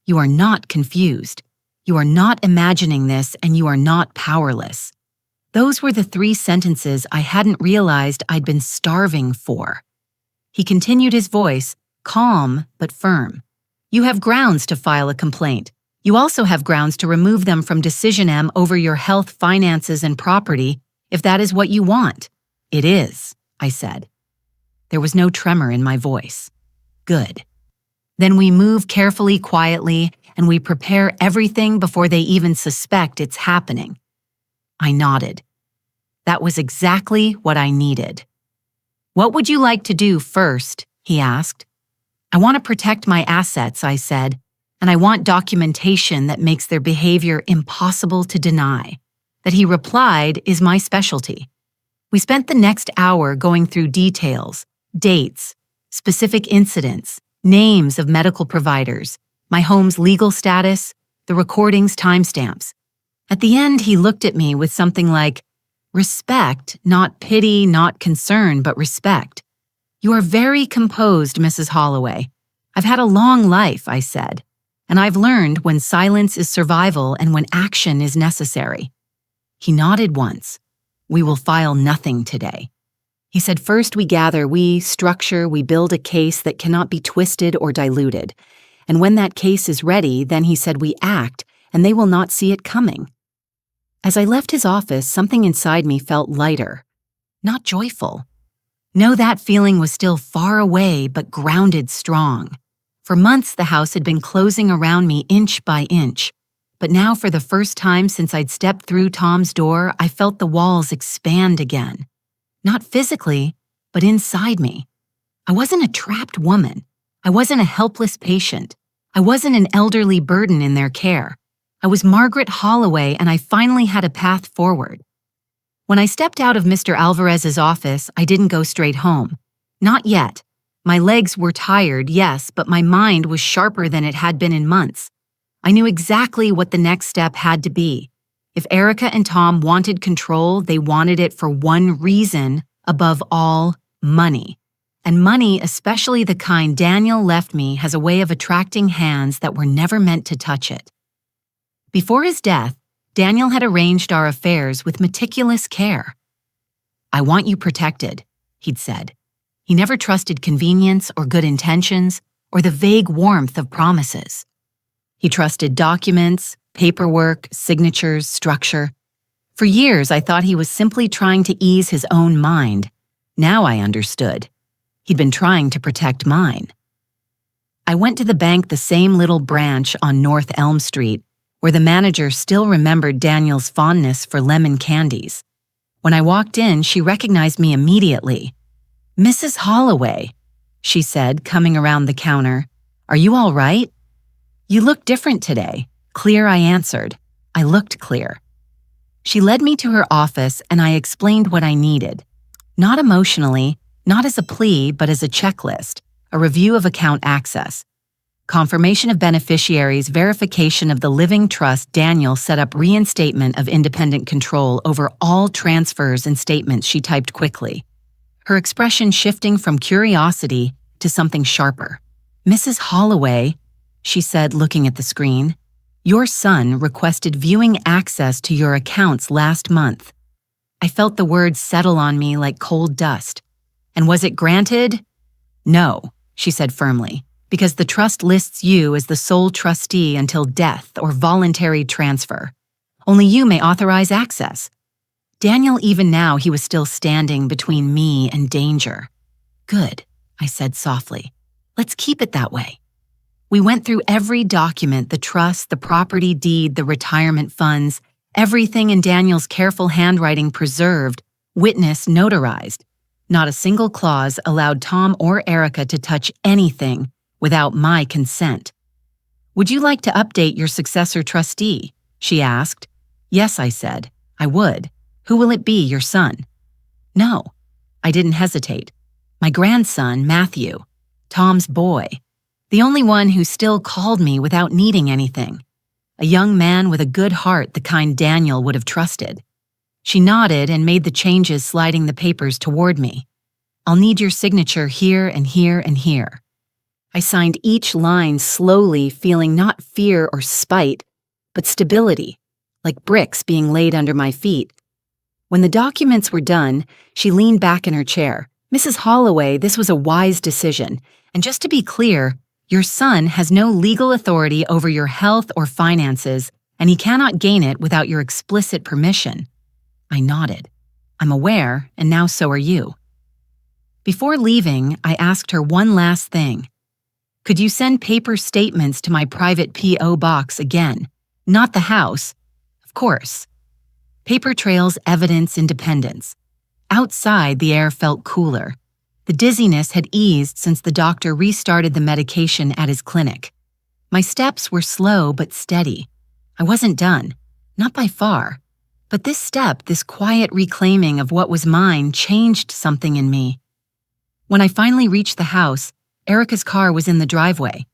Speaker 1: You are not confused. You are not imagining this, and you are not powerless." Those were the 3 sentences I hadn't realized I'd been starving for. He continued, his voice calm but firm. "You have grounds to file a complaint. You also have grounds to remove them from Decision M over your health, finances, and property, if that is what you want." "It is," I said. There was no tremor in my voice. "Good. Then we move carefully, quietly, and we prepare everything before they even suspect it's happening." I nodded. That was exactly what I needed. "What would you like to do first?" he asked. "I want to protect my assets," I said, "and I want documentation that makes their behavior impossible to deny." That he replied is my specialty. We spent the next hour going through details, dates, specific incidents, names of medical providers, my home's legal status, the recordings' timestamps. At the end, he looked at me with something like, "Respect, not pity, not concern, but respect. You are very composed, Mrs. Holloway. I've had a long life," I said, "and I've learned when silence is survival and when action is necessary." He nodded once. "We will file nothing today." He said, "First we gather, we structure, we build a case that cannot be twisted or diluted. And when that case is ready, then," he said, "we act, and they will not see it coming." As I left his office, something inside me felt lighter, not joyful. No, that feeling was still far away, but grounded strong. For months, the house had been closing around me inch by inch. But now, for the first time since I'd stepped through Tom's door, I felt the walls expand again. Not physically, but inside me. I wasn't a trapped woman. I wasn't a helpless patient. I wasn't an elderly burden in their care. I was Margaret Holloway, and I finally had a path forward. When I stepped out of Mr. Alvarez's office, I didn't go straight home. Not yet. My legs were tired, yes, but my mind was sharper than it had been in months. I knew exactly what the next step had to be. If Erica and Tom wanted control, they wanted it for one reason, above all, money. And money, especially the kind Daniel left me, has a way of attracting hands that were never meant to touch it. Before his death, Daniel had arranged our affairs with meticulous care. "I want you protected," he'd said. He never trusted convenience or good intentions or the vague warmth of promises. He trusted documents, paperwork, signatures, structure. For years, I thought he was simply trying to ease his own mind. Now I understood. He'd been trying to protect mine. I went to the bank, the same little branch on North Elm Street, where the manager still remembered Daniel's fondness for lemon candies. When I walked in, she recognized me immediately. "Mrs. Holloway," she said, coming around the counter. "Are you all right?" "You look different today." "Clear," I answered. I looked clear. She led me to her office and I explained what I needed. Not emotionally, not as a plea, but as a checklist, a review of account access, confirmation of beneficiaries, verification of the living trust. Daniel set up reinstatement of independent control over all transfers and statements. She typed quickly, her expression shifting from curiosity to something sharper. "Mrs. Holloway," she said, looking at the screen, "your son requested viewing access to your accounts last month." I felt the words settle on me like cold dust. "And was it granted?" "No," she said firmly, "because the trust lists you as the sole trustee until death or voluntary transfer. Only you may authorize access." Daniel, even now, he was still standing between me and danger. "Good," I said softly. "Let's keep it that way." We went through every document, the trust, the property deed, the retirement funds, everything in Daniel's careful handwriting preserved, witness notarized. Not a single clause allowed Tom or Erica to touch anything without my consent. "Would you like to update your successor trustee?" she asked. "Yes," I said. "I would. Who will it be, your son?" "No." I didn't hesitate. "My grandson, Matthew, Tom's boy. The only one who still called me without needing anything. A young man with a good heart, the kind Daniel would have trusted." She nodded and made the changes, sliding the papers toward me. "I'll need your signature here and here and here." I signed each line slowly, feeling not fear or spite, but stability, like bricks being laid under my feet. When the documents were done, she leaned back in her chair. "Mrs. Holloway, this was a wise decision. And just to be clear, your son has no legal authority over your health or finances, and he cannot gain it without your explicit permission." I nodded. "I'm aware, and now so are you." Before leaving, I asked her one last thing. "Could you send paper statements to my private P.O. box again? Not the house." "Of course." Paper trails evidence independence. Outside, the air felt cooler. The dizziness had eased since the doctor restarted the medication at his clinic. My steps were slow but steady. I wasn't done, not by far. But this step, this quiet reclaiming of what was mine, changed something in me. When I finally reached the house, Erica's car was in the driveway.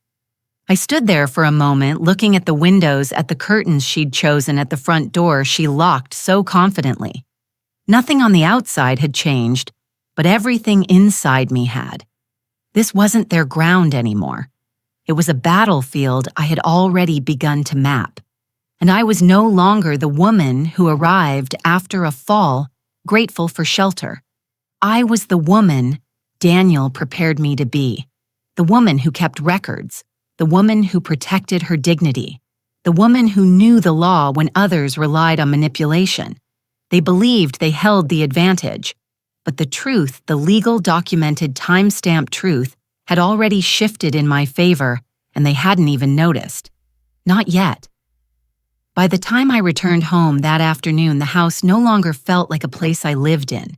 Speaker 1: I stood there for a moment, looking at the windows, at the curtains she'd chosen at the front door she locked so confidently. Nothing on the outside had changed, but everything inside me had. This wasn't their ground anymore. It was a battlefield I had already begun to map. And I was no longer the woman who arrived after a fall, grateful for shelter. I was the woman Daniel prepared me to be. The woman who kept records. The woman who protected her dignity. The woman who knew the law when others relied on manipulation. They believed they held the advantage. But the truth, the legal documented time-stamped truth, had already shifted in my favor, and they hadn't even noticed. Not yet. By the time I returned home that afternoon, the house no longer felt like a place I lived in.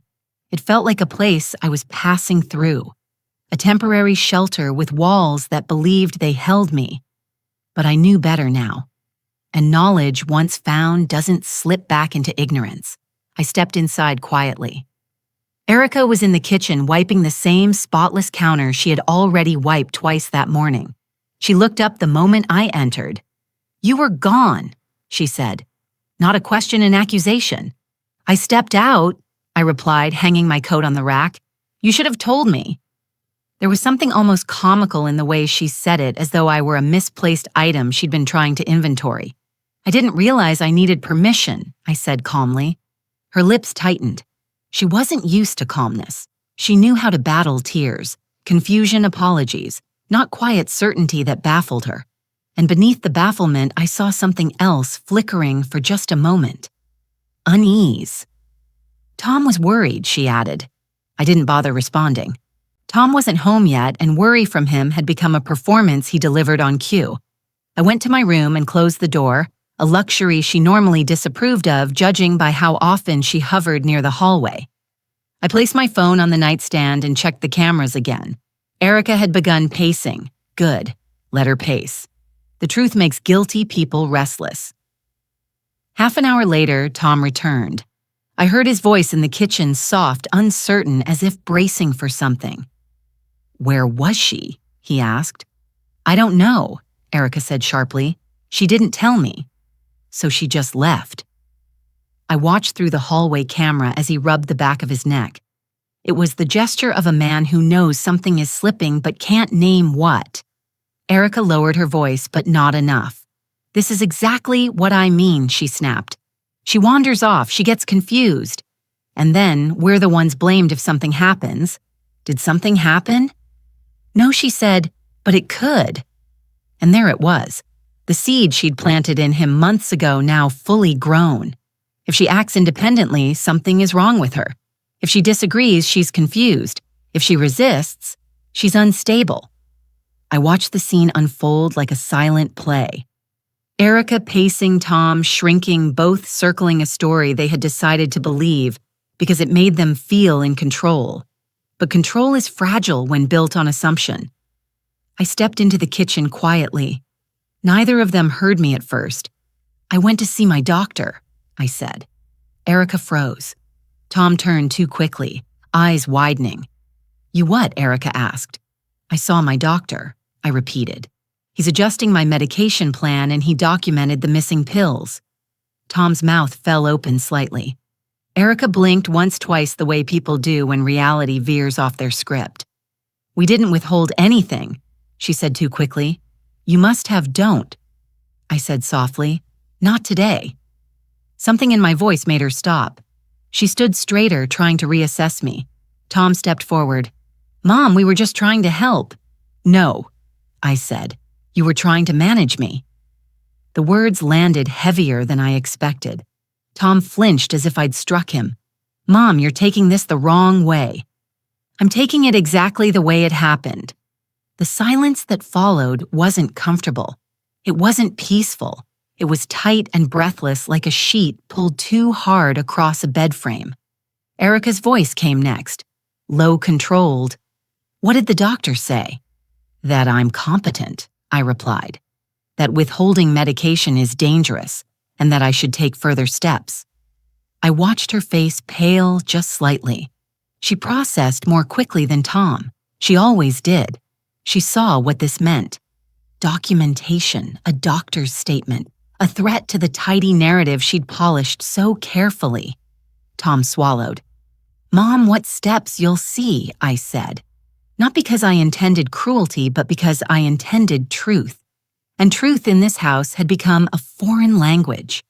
Speaker 1: It felt like a place I was passing through, a temporary shelter with walls that believed they held me. But I knew better now. And knowledge once found doesn't slip back into ignorance. I stepped inside quietly. Erica was in the kitchen wiping the same spotless counter she had already wiped twice that morning. She looked up the moment I entered. "You were gone," she said. "Not a question, an accusation." "I stepped out," I replied, hanging my coat on the rack. "You should have told me." There was something almost comical in the way she said it, as though I were a misplaced item she'd been trying to inventory. "I didn't realize I needed permission," I said calmly. Her lips tightened. She wasn't used to calmness. She knew how to battle tears, confusion, apologies, not quiet certainty that baffled her. And beneath the bafflement, I saw something else flickering for just a moment. Unease. Tom was worried, she added. I didn't bother responding. Tom wasn't home yet, and worry from him had become a performance he delivered on cue. I went to my room and closed the door, a luxury she normally disapproved of, judging by how often she hovered near the hallway. I placed my phone on the nightstand and checked the cameras again. Erica had begun pacing. Good. Let her pace. The truth makes guilty people restless. Half an hour later, Tom returned. I heard his voice in the kitchen, soft, uncertain, as if bracing for something. Where was she? He asked. I don't know, Erica said sharply. She didn't tell me. So she just left. I watched through the hallway camera as he rubbed the back of his neck. It was the gesture of a man who knows something is slipping but can't name what. Erica lowered her voice, but not enough. This is exactly what I mean, she snapped. She wanders off, she gets confused. And then we're the ones blamed if something happens. Did something happen? No, she said, but it could. And there it was. The seed she'd planted in him months ago, now fully grown. If she acts independently, something is wrong with her. If she disagrees, she's confused. If she resists, she's unstable. I watched the scene unfold like a silent play. Erica pacing, Tom shrinking, both circling a story they had decided to believe because it made them feel in control. But control is fragile when built on assumption. I stepped into the kitchen quietly. Neither of them heard me at first. I went to see my doctor, I said. Erica froze. Tom turned too quickly, eyes widening. You what? Erica asked. I saw my doctor, I repeated. He's adjusting my medication plan and he documented the missing pills. Tom's mouth fell open slightly. Erica blinked once, twice the way people do when reality veers off their script. We didn't withhold anything, she said too quickly. You must have don't, I said softly. Not today. Something in my voice made her stop. She stood straighter, trying to reassess me. Tom stepped forward. Mom, we were just trying to help. No, I said. You were trying to manage me. The words landed heavier than I expected. Tom flinched as if I'd struck him. Mom, you're taking this the wrong way. I'm taking it exactly the way it happened. The silence that followed wasn't comfortable. It wasn't peaceful. It was tight and breathless, like a sheet pulled too hard across a bed frame. Erica's voice came next, low, controlled. What did the doctor say? That I'm competent, I replied. That withholding medication is dangerous, and that I should take further steps. I watched her face pale just slightly. She processed more quickly than Tom. She always did. She saw what this meant. Documentation, a doctor's statement, a threat to the tidy narrative she'd polished so carefully. Tom swallowed. Mom, what steps you'll see, I said. Not because I intended cruelty, but because I intended truth. And truth in this house had become a foreign language.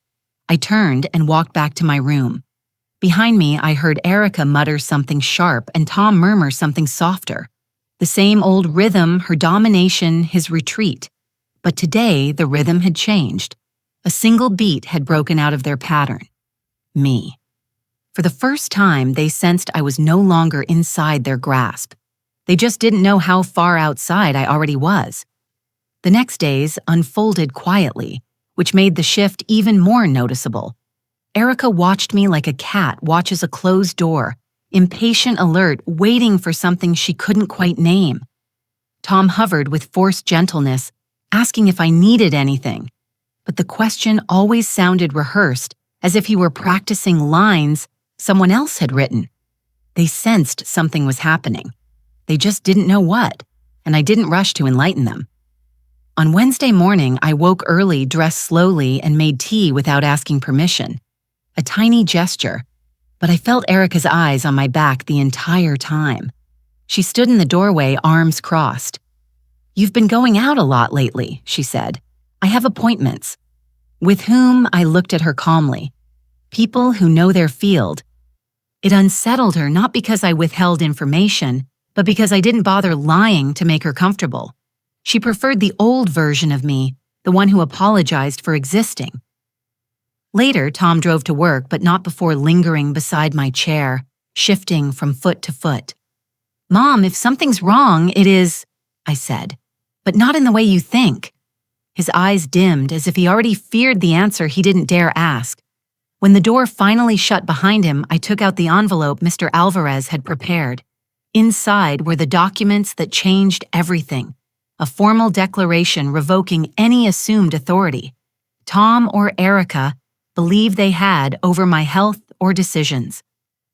Speaker 1: I turned and walked back to my room. Behind me, I heard Erica mutter something sharp and Tom murmur something softer. The same old rhythm, her domination, his retreat. But today, the rhythm had changed. A single beat had broken out of their pattern. Me. For the first time, they sensed I was no longer inside their grasp. They just didn't know how far outside I already was. The next days unfolded quietly, which made the shift even more noticeable. Erica watched me like a cat watches a closed door, impatient, alert, waiting for something she couldn't quite name. Tom hovered with forced gentleness, asking if I needed anything. But the question always sounded rehearsed, as if he were practicing lines someone else had written. They sensed something was happening. They just didn't know what, and I didn't rush to enlighten them. On Wednesday morning, I woke early, dressed slowly, and made tea without asking permission. A tiny gesture, but I felt Erica's eyes on my back the entire time. She stood in the doorway, arms crossed. You've been going out a lot lately, she said. I have appointments. With whom? I looked at her calmly. People who know their field. It unsettled her not because I withheld information, but because I didn't bother lying to make her comfortable. She preferred the old version of me, the one who apologized for existing. Later, Tom drove to work, but not before lingering beside my chair, shifting from foot to foot. "Mom, if something's wrong, it is," I said, "but not in the way you think." His eyes dimmed as if he already feared the answer he didn't dare ask. When the door finally shut behind him, I took out the envelope Mr. Alvarez had prepared. Inside were the documents that changed everything, a formal declaration revoking any assumed authority Tom or Erica believed they had over my health or decisions,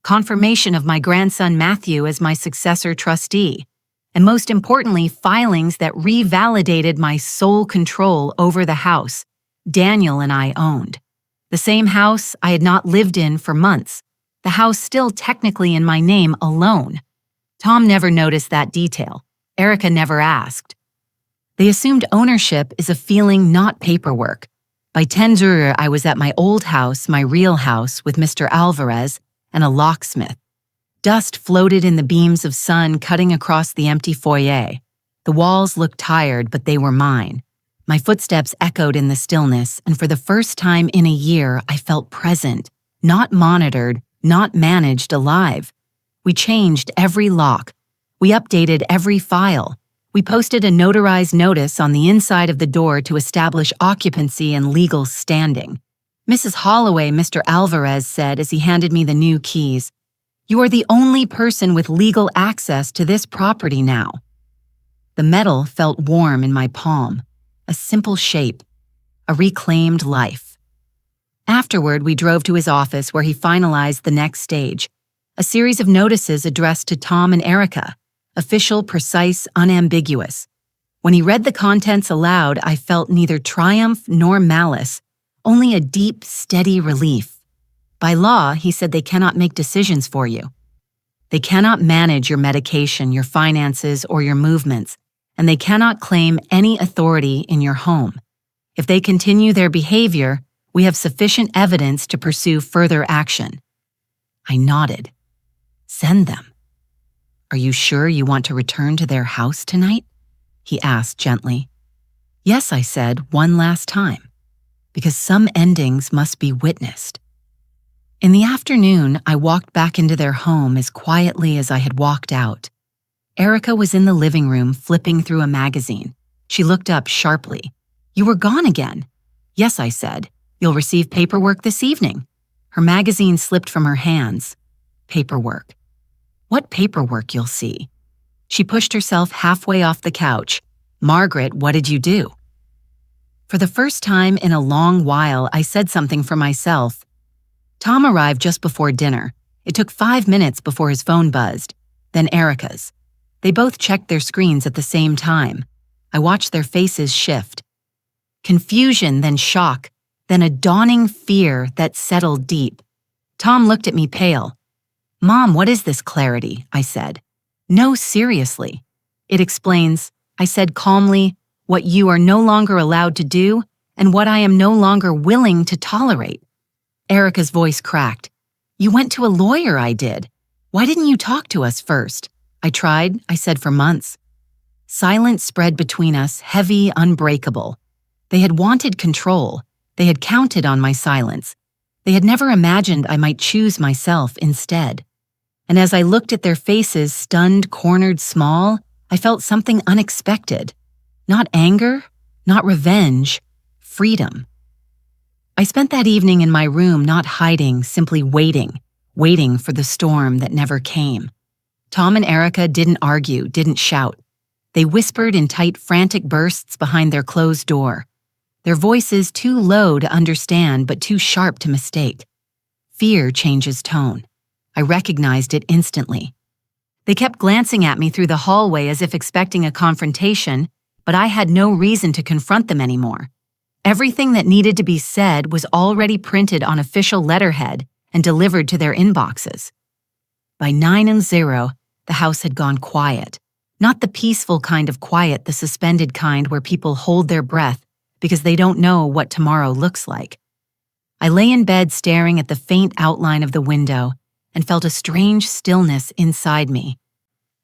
Speaker 1: confirmation of my grandson Matthew as my successor trustee, and most importantly, filings that revalidated my sole control over the house Daniel and I owned. The same house I had not lived in for months, the house still technically in my name alone. Tom never noticed that detail. Erica never asked. They assumed ownership is a feeling, not paperwork. By 10:00, I was at my old house, my real house, with Mr. Alvarez and a locksmith. Dust floated in the beams of sun cutting across the empty foyer. The walls looked tired, but they were mine. My footsteps echoed in the stillness, and for the first time in a year, I felt present, not monitored, not managed, alive. We changed every lock. We updated every file. We posted a notarized notice on the inside of the door to establish occupancy and legal standing. "Mrs. Holloway," Mr. Alvarez said as he handed me the new keys, "you are the only person with legal access to this property now." The metal felt warm in my palm, a simple shape, a reclaimed life. Afterward, we drove to his office where he finalized the next stage, a series of notices addressed to Tom and Erica, official, precise, unambiguous. When he read the contents aloud, I felt neither triumph nor malice, only a deep, steady relief. By law, he said, they cannot make decisions for you. They cannot manage your medication, your finances, or your movements, and they cannot claim any authority in your home. If they continue their behavior, we have sufficient evidence to pursue further action. I nodded. "Send them." "Are you sure you want to return to their house tonight?" he asked gently. "Yes," I said, one last time, because some endings must be witnessed. In the afternoon, I walked back into their home as quietly as I had walked out. Erica was in the living room flipping through a magazine. She looked up sharply. "You were gone again." "Yes," I said. "You'll receive paperwork this evening." Her magazine slipped from her hands. "Paperwork. What paperwork you'll see?" She pushed herself halfway off the couch. "Margaret, what did you do?" For the first time in a long while, I said something for myself. Tom arrived just before dinner. It took 5 minutes before his phone buzzed, then Erica's. They both checked their screens at the same time. I watched their faces shift. Confusion, then shock, then a dawning fear that settled deep. Tom looked at me pale. "Mom, what is this clarity?" I said. "No, seriously. It explains," I said calmly, "what you are no longer allowed to do and what I am no longer willing to tolerate." Erica's voice cracked. "You went to a lawyer, I did. Why didn't you talk to us first?" "I tried," I said, "for months." Silence spread between us, heavy, unbreakable. They had wanted control. They had counted on my silence. They had never imagined I might choose myself instead. And as I looked at their faces, stunned, cornered, small, I felt something unexpected. Not anger, not revenge, freedom. I spent that evening in my room, not hiding, simply waiting for the storm that never came. Tom and Erica didn't argue, didn't shout. They whispered in tight, frantic bursts behind their closed door. Their voices too low to understand, but too sharp to mistake. Fear changes tone. I recognized it instantly. They kept glancing at me through the hallway as if expecting a confrontation, but I had no reason to confront them anymore. Everything that needed to be said was already printed on official letterhead and delivered to their inboxes. By 9:00, the house had gone quiet. Not the peaceful kind of quiet, the suspended kind where people hold their breath because they don't know what tomorrow looks like. I lay in bed staring at the faint outline of the window, and felt a strange stillness inside me.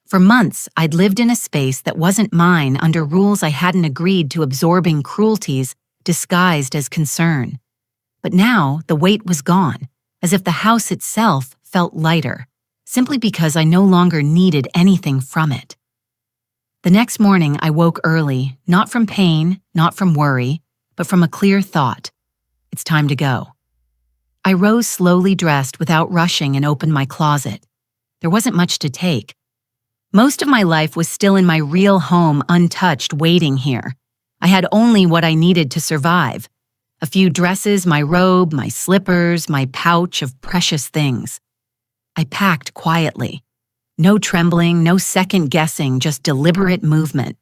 Speaker 1: For months, I'd lived in a space that wasn't mine under rules I hadn't agreed to, absorbing cruelties disguised as concern. But now the weight was gone, as if the house itself felt lighter, simply because I no longer needed anything from it. The next morning, I woke early, not from pain, not from worry, but from a clear thought. It's time to go. I rose slowly, dressed without rushing, and opened my closet. There wasn't much to take. Most of my life was still in my real home, untouched, waiting here. I had only what I needed to survive. A few dresses, my robe, my slippers, my pouch of precious things. I packed quietly. No trembling, no second-guessing, just deliberate movement.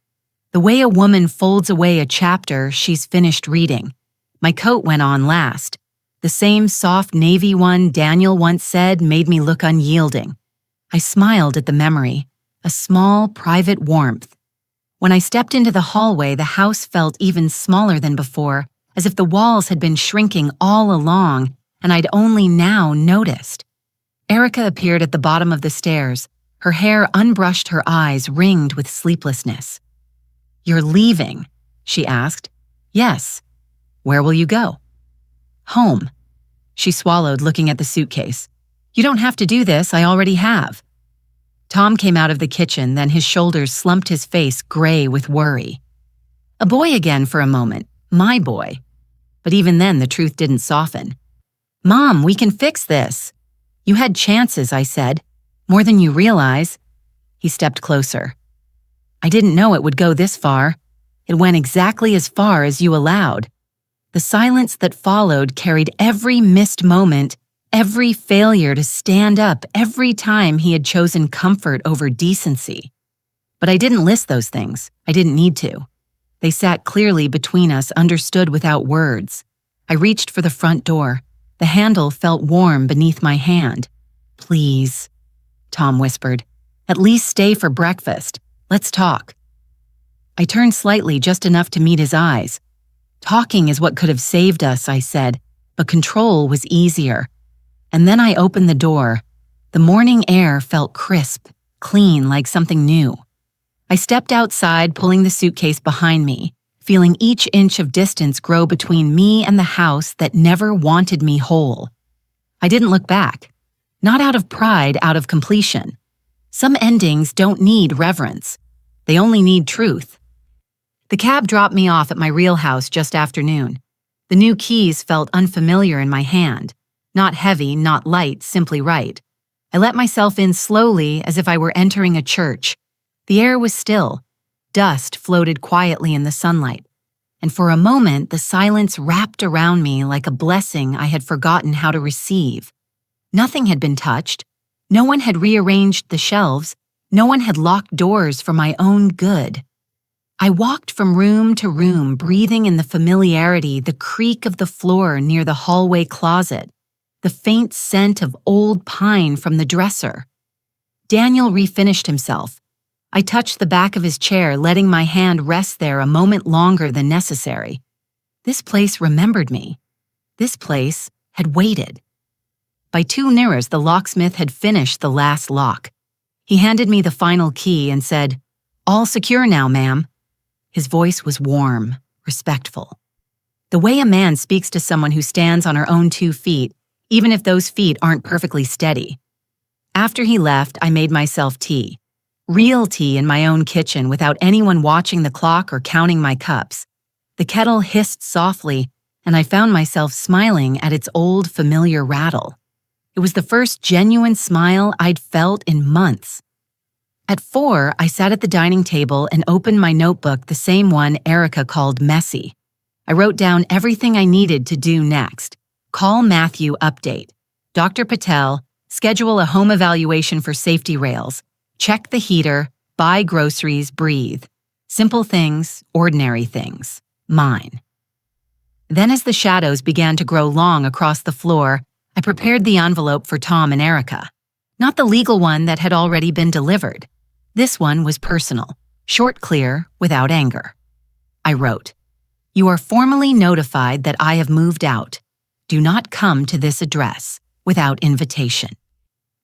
Speaker 1: The way a woman folds away a chapter she's finished reading. My coat went on last. The same soft navy one Daniel once said made me look unyielding. I smiled at the memory, a small, private warmth. When I stepped into the hallway, the house felt even smaller than before, as if the walls had been shrinking all along, and I'd only now noticed. Erica appeared at the bottom of the stairs, her hair unbrushed, her eyes ringed with sleeplessness. "You're leaving?" she asked. "Yes." "Where will you go?" "Home." She swallowed, looking at the suitcase. "You don't have to do this, I already have." Tom came out of the kitchen, then his shoulders slumped, his face gray with worry. A boy again for a moment, my boy. But even then, the truth didn't soften. "Mom, we can fix this." "You had chances," I said. "More than you realize." He stepped closer. "I didn't know it would go this far. It went exactly as far as you allowed." The silence that followed carried every missed moment, every failure to stand up, every time he had chosen comfort over decency. But I didn't list those things. I didn't need to. They sat clearly between us, understood without words. I reached for the front door. The handle felt warm beneath my hand. "Please," Tom whispered. "At least stay for breakfast. Let's talk." I turned slightly, just enough to meet his eyes. "Talking is what could have saved us," I said, but control was easier. And then I opened the door. The morning air felt crisp, clean, like something new. I stepped outside, pulling the suitcase behind me, feeling each inch of distance grow between me and the house that never wanted me whole. I didn't look back. Not out of pride, out of completion. Some endings don't need reverence. They only need truth. The cab dropped me off at my real house just after noon. The new keys felt unfamiliar in my hand. Not heavy, not light, simply right. I let myself in slowly, as if I were entering a church. The air was still. Dust floated quietly in the sunlight. And for a moment, the silence wrapped around me like a blessing I had forgotten how to receive. Nothing had been touched. No one had rearranged the shelves. No one had locked doors for my own good. I walked from room to room, breathing in the familiarity, the creak of the floor near the hallway closet, the faint scent of old pine from the dresser. Daniel refinished himself. I touched the back of his chair, letting my hand rest there a moment longer than necessary. This place remembered me. This place had waited. By 2 nearers, the locksmith had finished the last lock. He handed me the final key and said, "All secure now, ma'am." His voice was warm, respectful. The way a man speaks to someone who stands on her own 2 feet, even if those feet aren't perfectly steady. After he left, I made myself tea. Real tea in my own kitchen without anyone watching the clock or counting my cups. The kettle hissed softly, and I found myself smiling at its old, familiar rattle. It was the first genuine smile I'd felt in months. At 4, I sat at the dining table and opened my notebook, the same one Erica called messy. I wrote down everything I needed to do next. Call Matthew, update. Dr. Patel, schedule a home evaluation for safety rails. Check the heater, buy groceries, breathe. Simple things, ordinary things. Mine. Then as the shadows began to grow long across the floor, I prepared the envelope for Tom and Erica. Not the legal one that had already been delivered. This one was personal, short, clear, without anger. I wrote, "You are formally notified that I have moved out. Do not come to this address without invitation."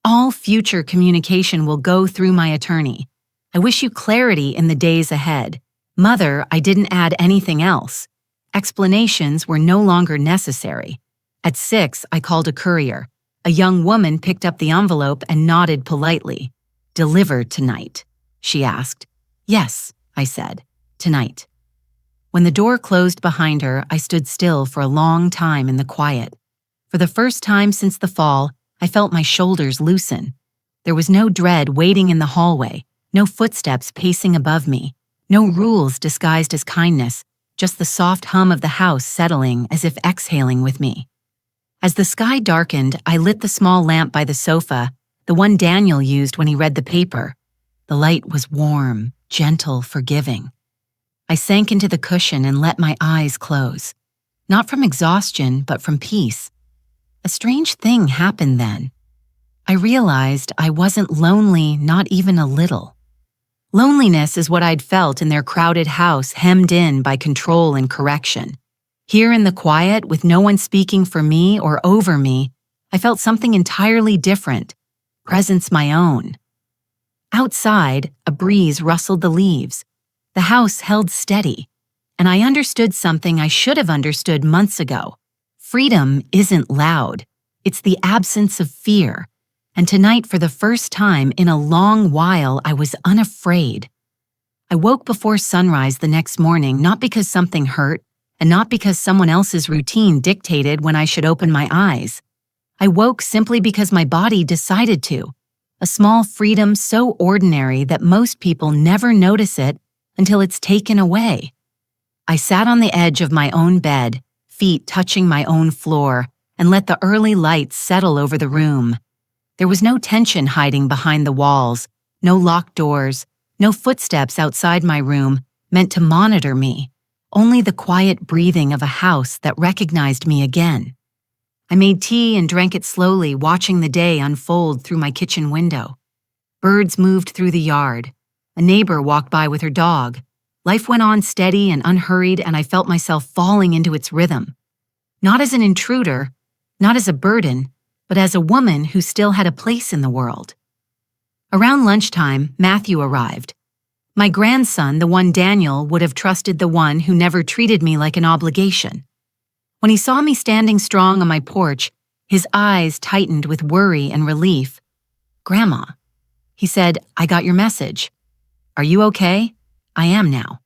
Speaker 1: All future communication will go through my attorney. I wish you clarity in the days ahead. Mother, I didn't add anything else. Explanations were no longer necessary. At 6, I called a courier. A young woman picked up the envelope and nodded politely. "Delivered tonight?" she asked. "Yes," I said. "Tonight." When the door closed behind her, I stood still for a long time in the quiet. For the first time since the fall, I felt my shoulders loosen. There was no dread waiting in the hallway, no footsteps pacing above me, no rules disguised as kindness, just the soft hum of the house settling as if exhaling with me. As the sky darkened, I lit the small lamp by the sofa, the one Daniel used when he read the paper. The light was warm, gentle, forgiving. I sank into the cushion and let my eyes close. Not from exhaustion, but from peace. A strange thing happened then. I realized I wasn't lonely, not even a little. Loneliness is what I'd felt in their crowded house, hemmed in by control and correction. Here in the quiet, with no one speaking for me or over me, I felt something entirely different, presence my own. Outside, a breeze rustled the leaves. The house held steady, and I understood something I should have understood months ago. Freedom isn't loud. It's the absence of fear. And tonight, for the first time in a long while, I was unafraid. I woke before sunrise the next morning, not because something hurt, and not because someone else's routine dictated when I should open my eyes. I woke simply because my body decided to. A small freedom so ordinary that most people never notice it until it's taken away. I sat on the edge of my own bed, feet touching my own floor, and let the early lights settle over the room. There was no tension hiding behind the walls, no locked doors, no footsteps outside my room meant to monitor me, only the quiet breathing of a house that recognized me again. I made tea and drank it slowly, watching the day unfold through my kitchen window. Birds moved through the yard. A neighbor walked by with her dog. Life went on steady and unhurried, and I felt myself falling into its rhythm. Not as an intruder, not as a burden, but as a woman who still had a place in the world. Around lunchtime, Matthew arrived. My grandson, the one Daniel would have trusted, the one who never treated me like an obligation. When he saw me standing strong on my porch, his eyes tightened with worry and relief. "Grandma," he said, "I got your message. Are you okay?" "I am now."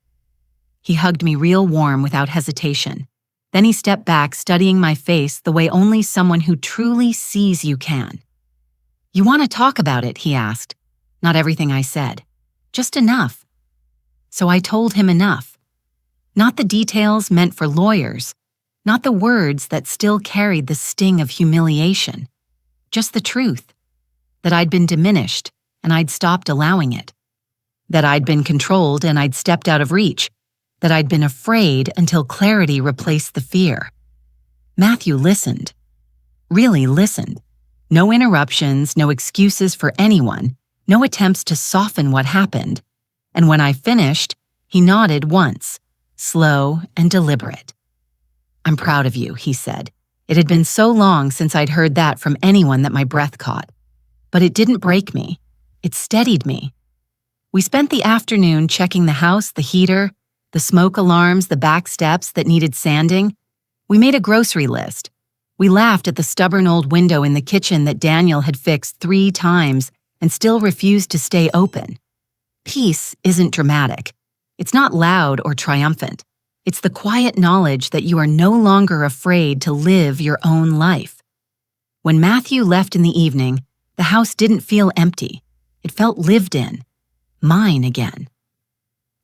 Speaker 1: He hugged me real warm without hesitation. Then he stepped back, studying my face the way only someone who truly sees you can. "You want to talk about it?" he asked. Not everything I said. Just enough. So I told him enough. Not the details meant for lawyers. Not the words that still carried the sting of humiliation. Just the truth. That I'd been diminished, and I'd stopped allowing it. That I'd been controlled, and I'd stepped out of reach. That I'd been afraid until clarity replaced the fear. Matthew listened. Really listened. No interruptions, no excuses for anyone, no attempts to soften what happened. And when I finished, he nodded once, slow and deliberate. "I'm proud of you," he said. It had been so long since I'd heard that from anyone that my breath caught. But it didn't break me. It steadied me. We spent the afternoon checking the house, the heater, the smoke alarms, the back steps that needed sanding. We made a grocery list. We laughed at the stubborn old window in the kitchen that Daniel had fixed 3 times and still refused to stay open. Peace isn't dramatic. It's not loud or triumphant. It's the quiet knowledge that you are no longer afraid to live your own life. When Matthew left in the evening, the house didn't feel empty. It felt lived in. Mine again.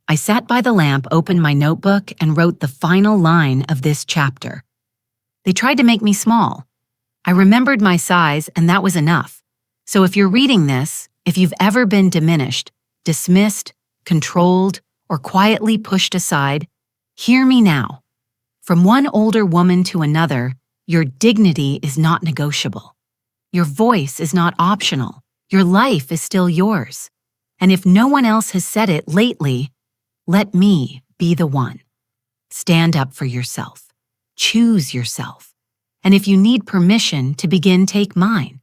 Speaker 1: I sat by the lamp, opened my notebook, and wrote the final line of this chapter. They tried to make me small. I remembered my size, and that was enough. So if you're reading this, if you've ever been diminished, dismissed, controlled, or quietly pushed aside, hear me now. From one older woman to another, your dignity is not negotiable. Your voice is not optional. Your life is still yours. And if no one else has said it lately, let me be the one. Stand up for yourself. Choose yourself. And if you need permission to begin, take mine.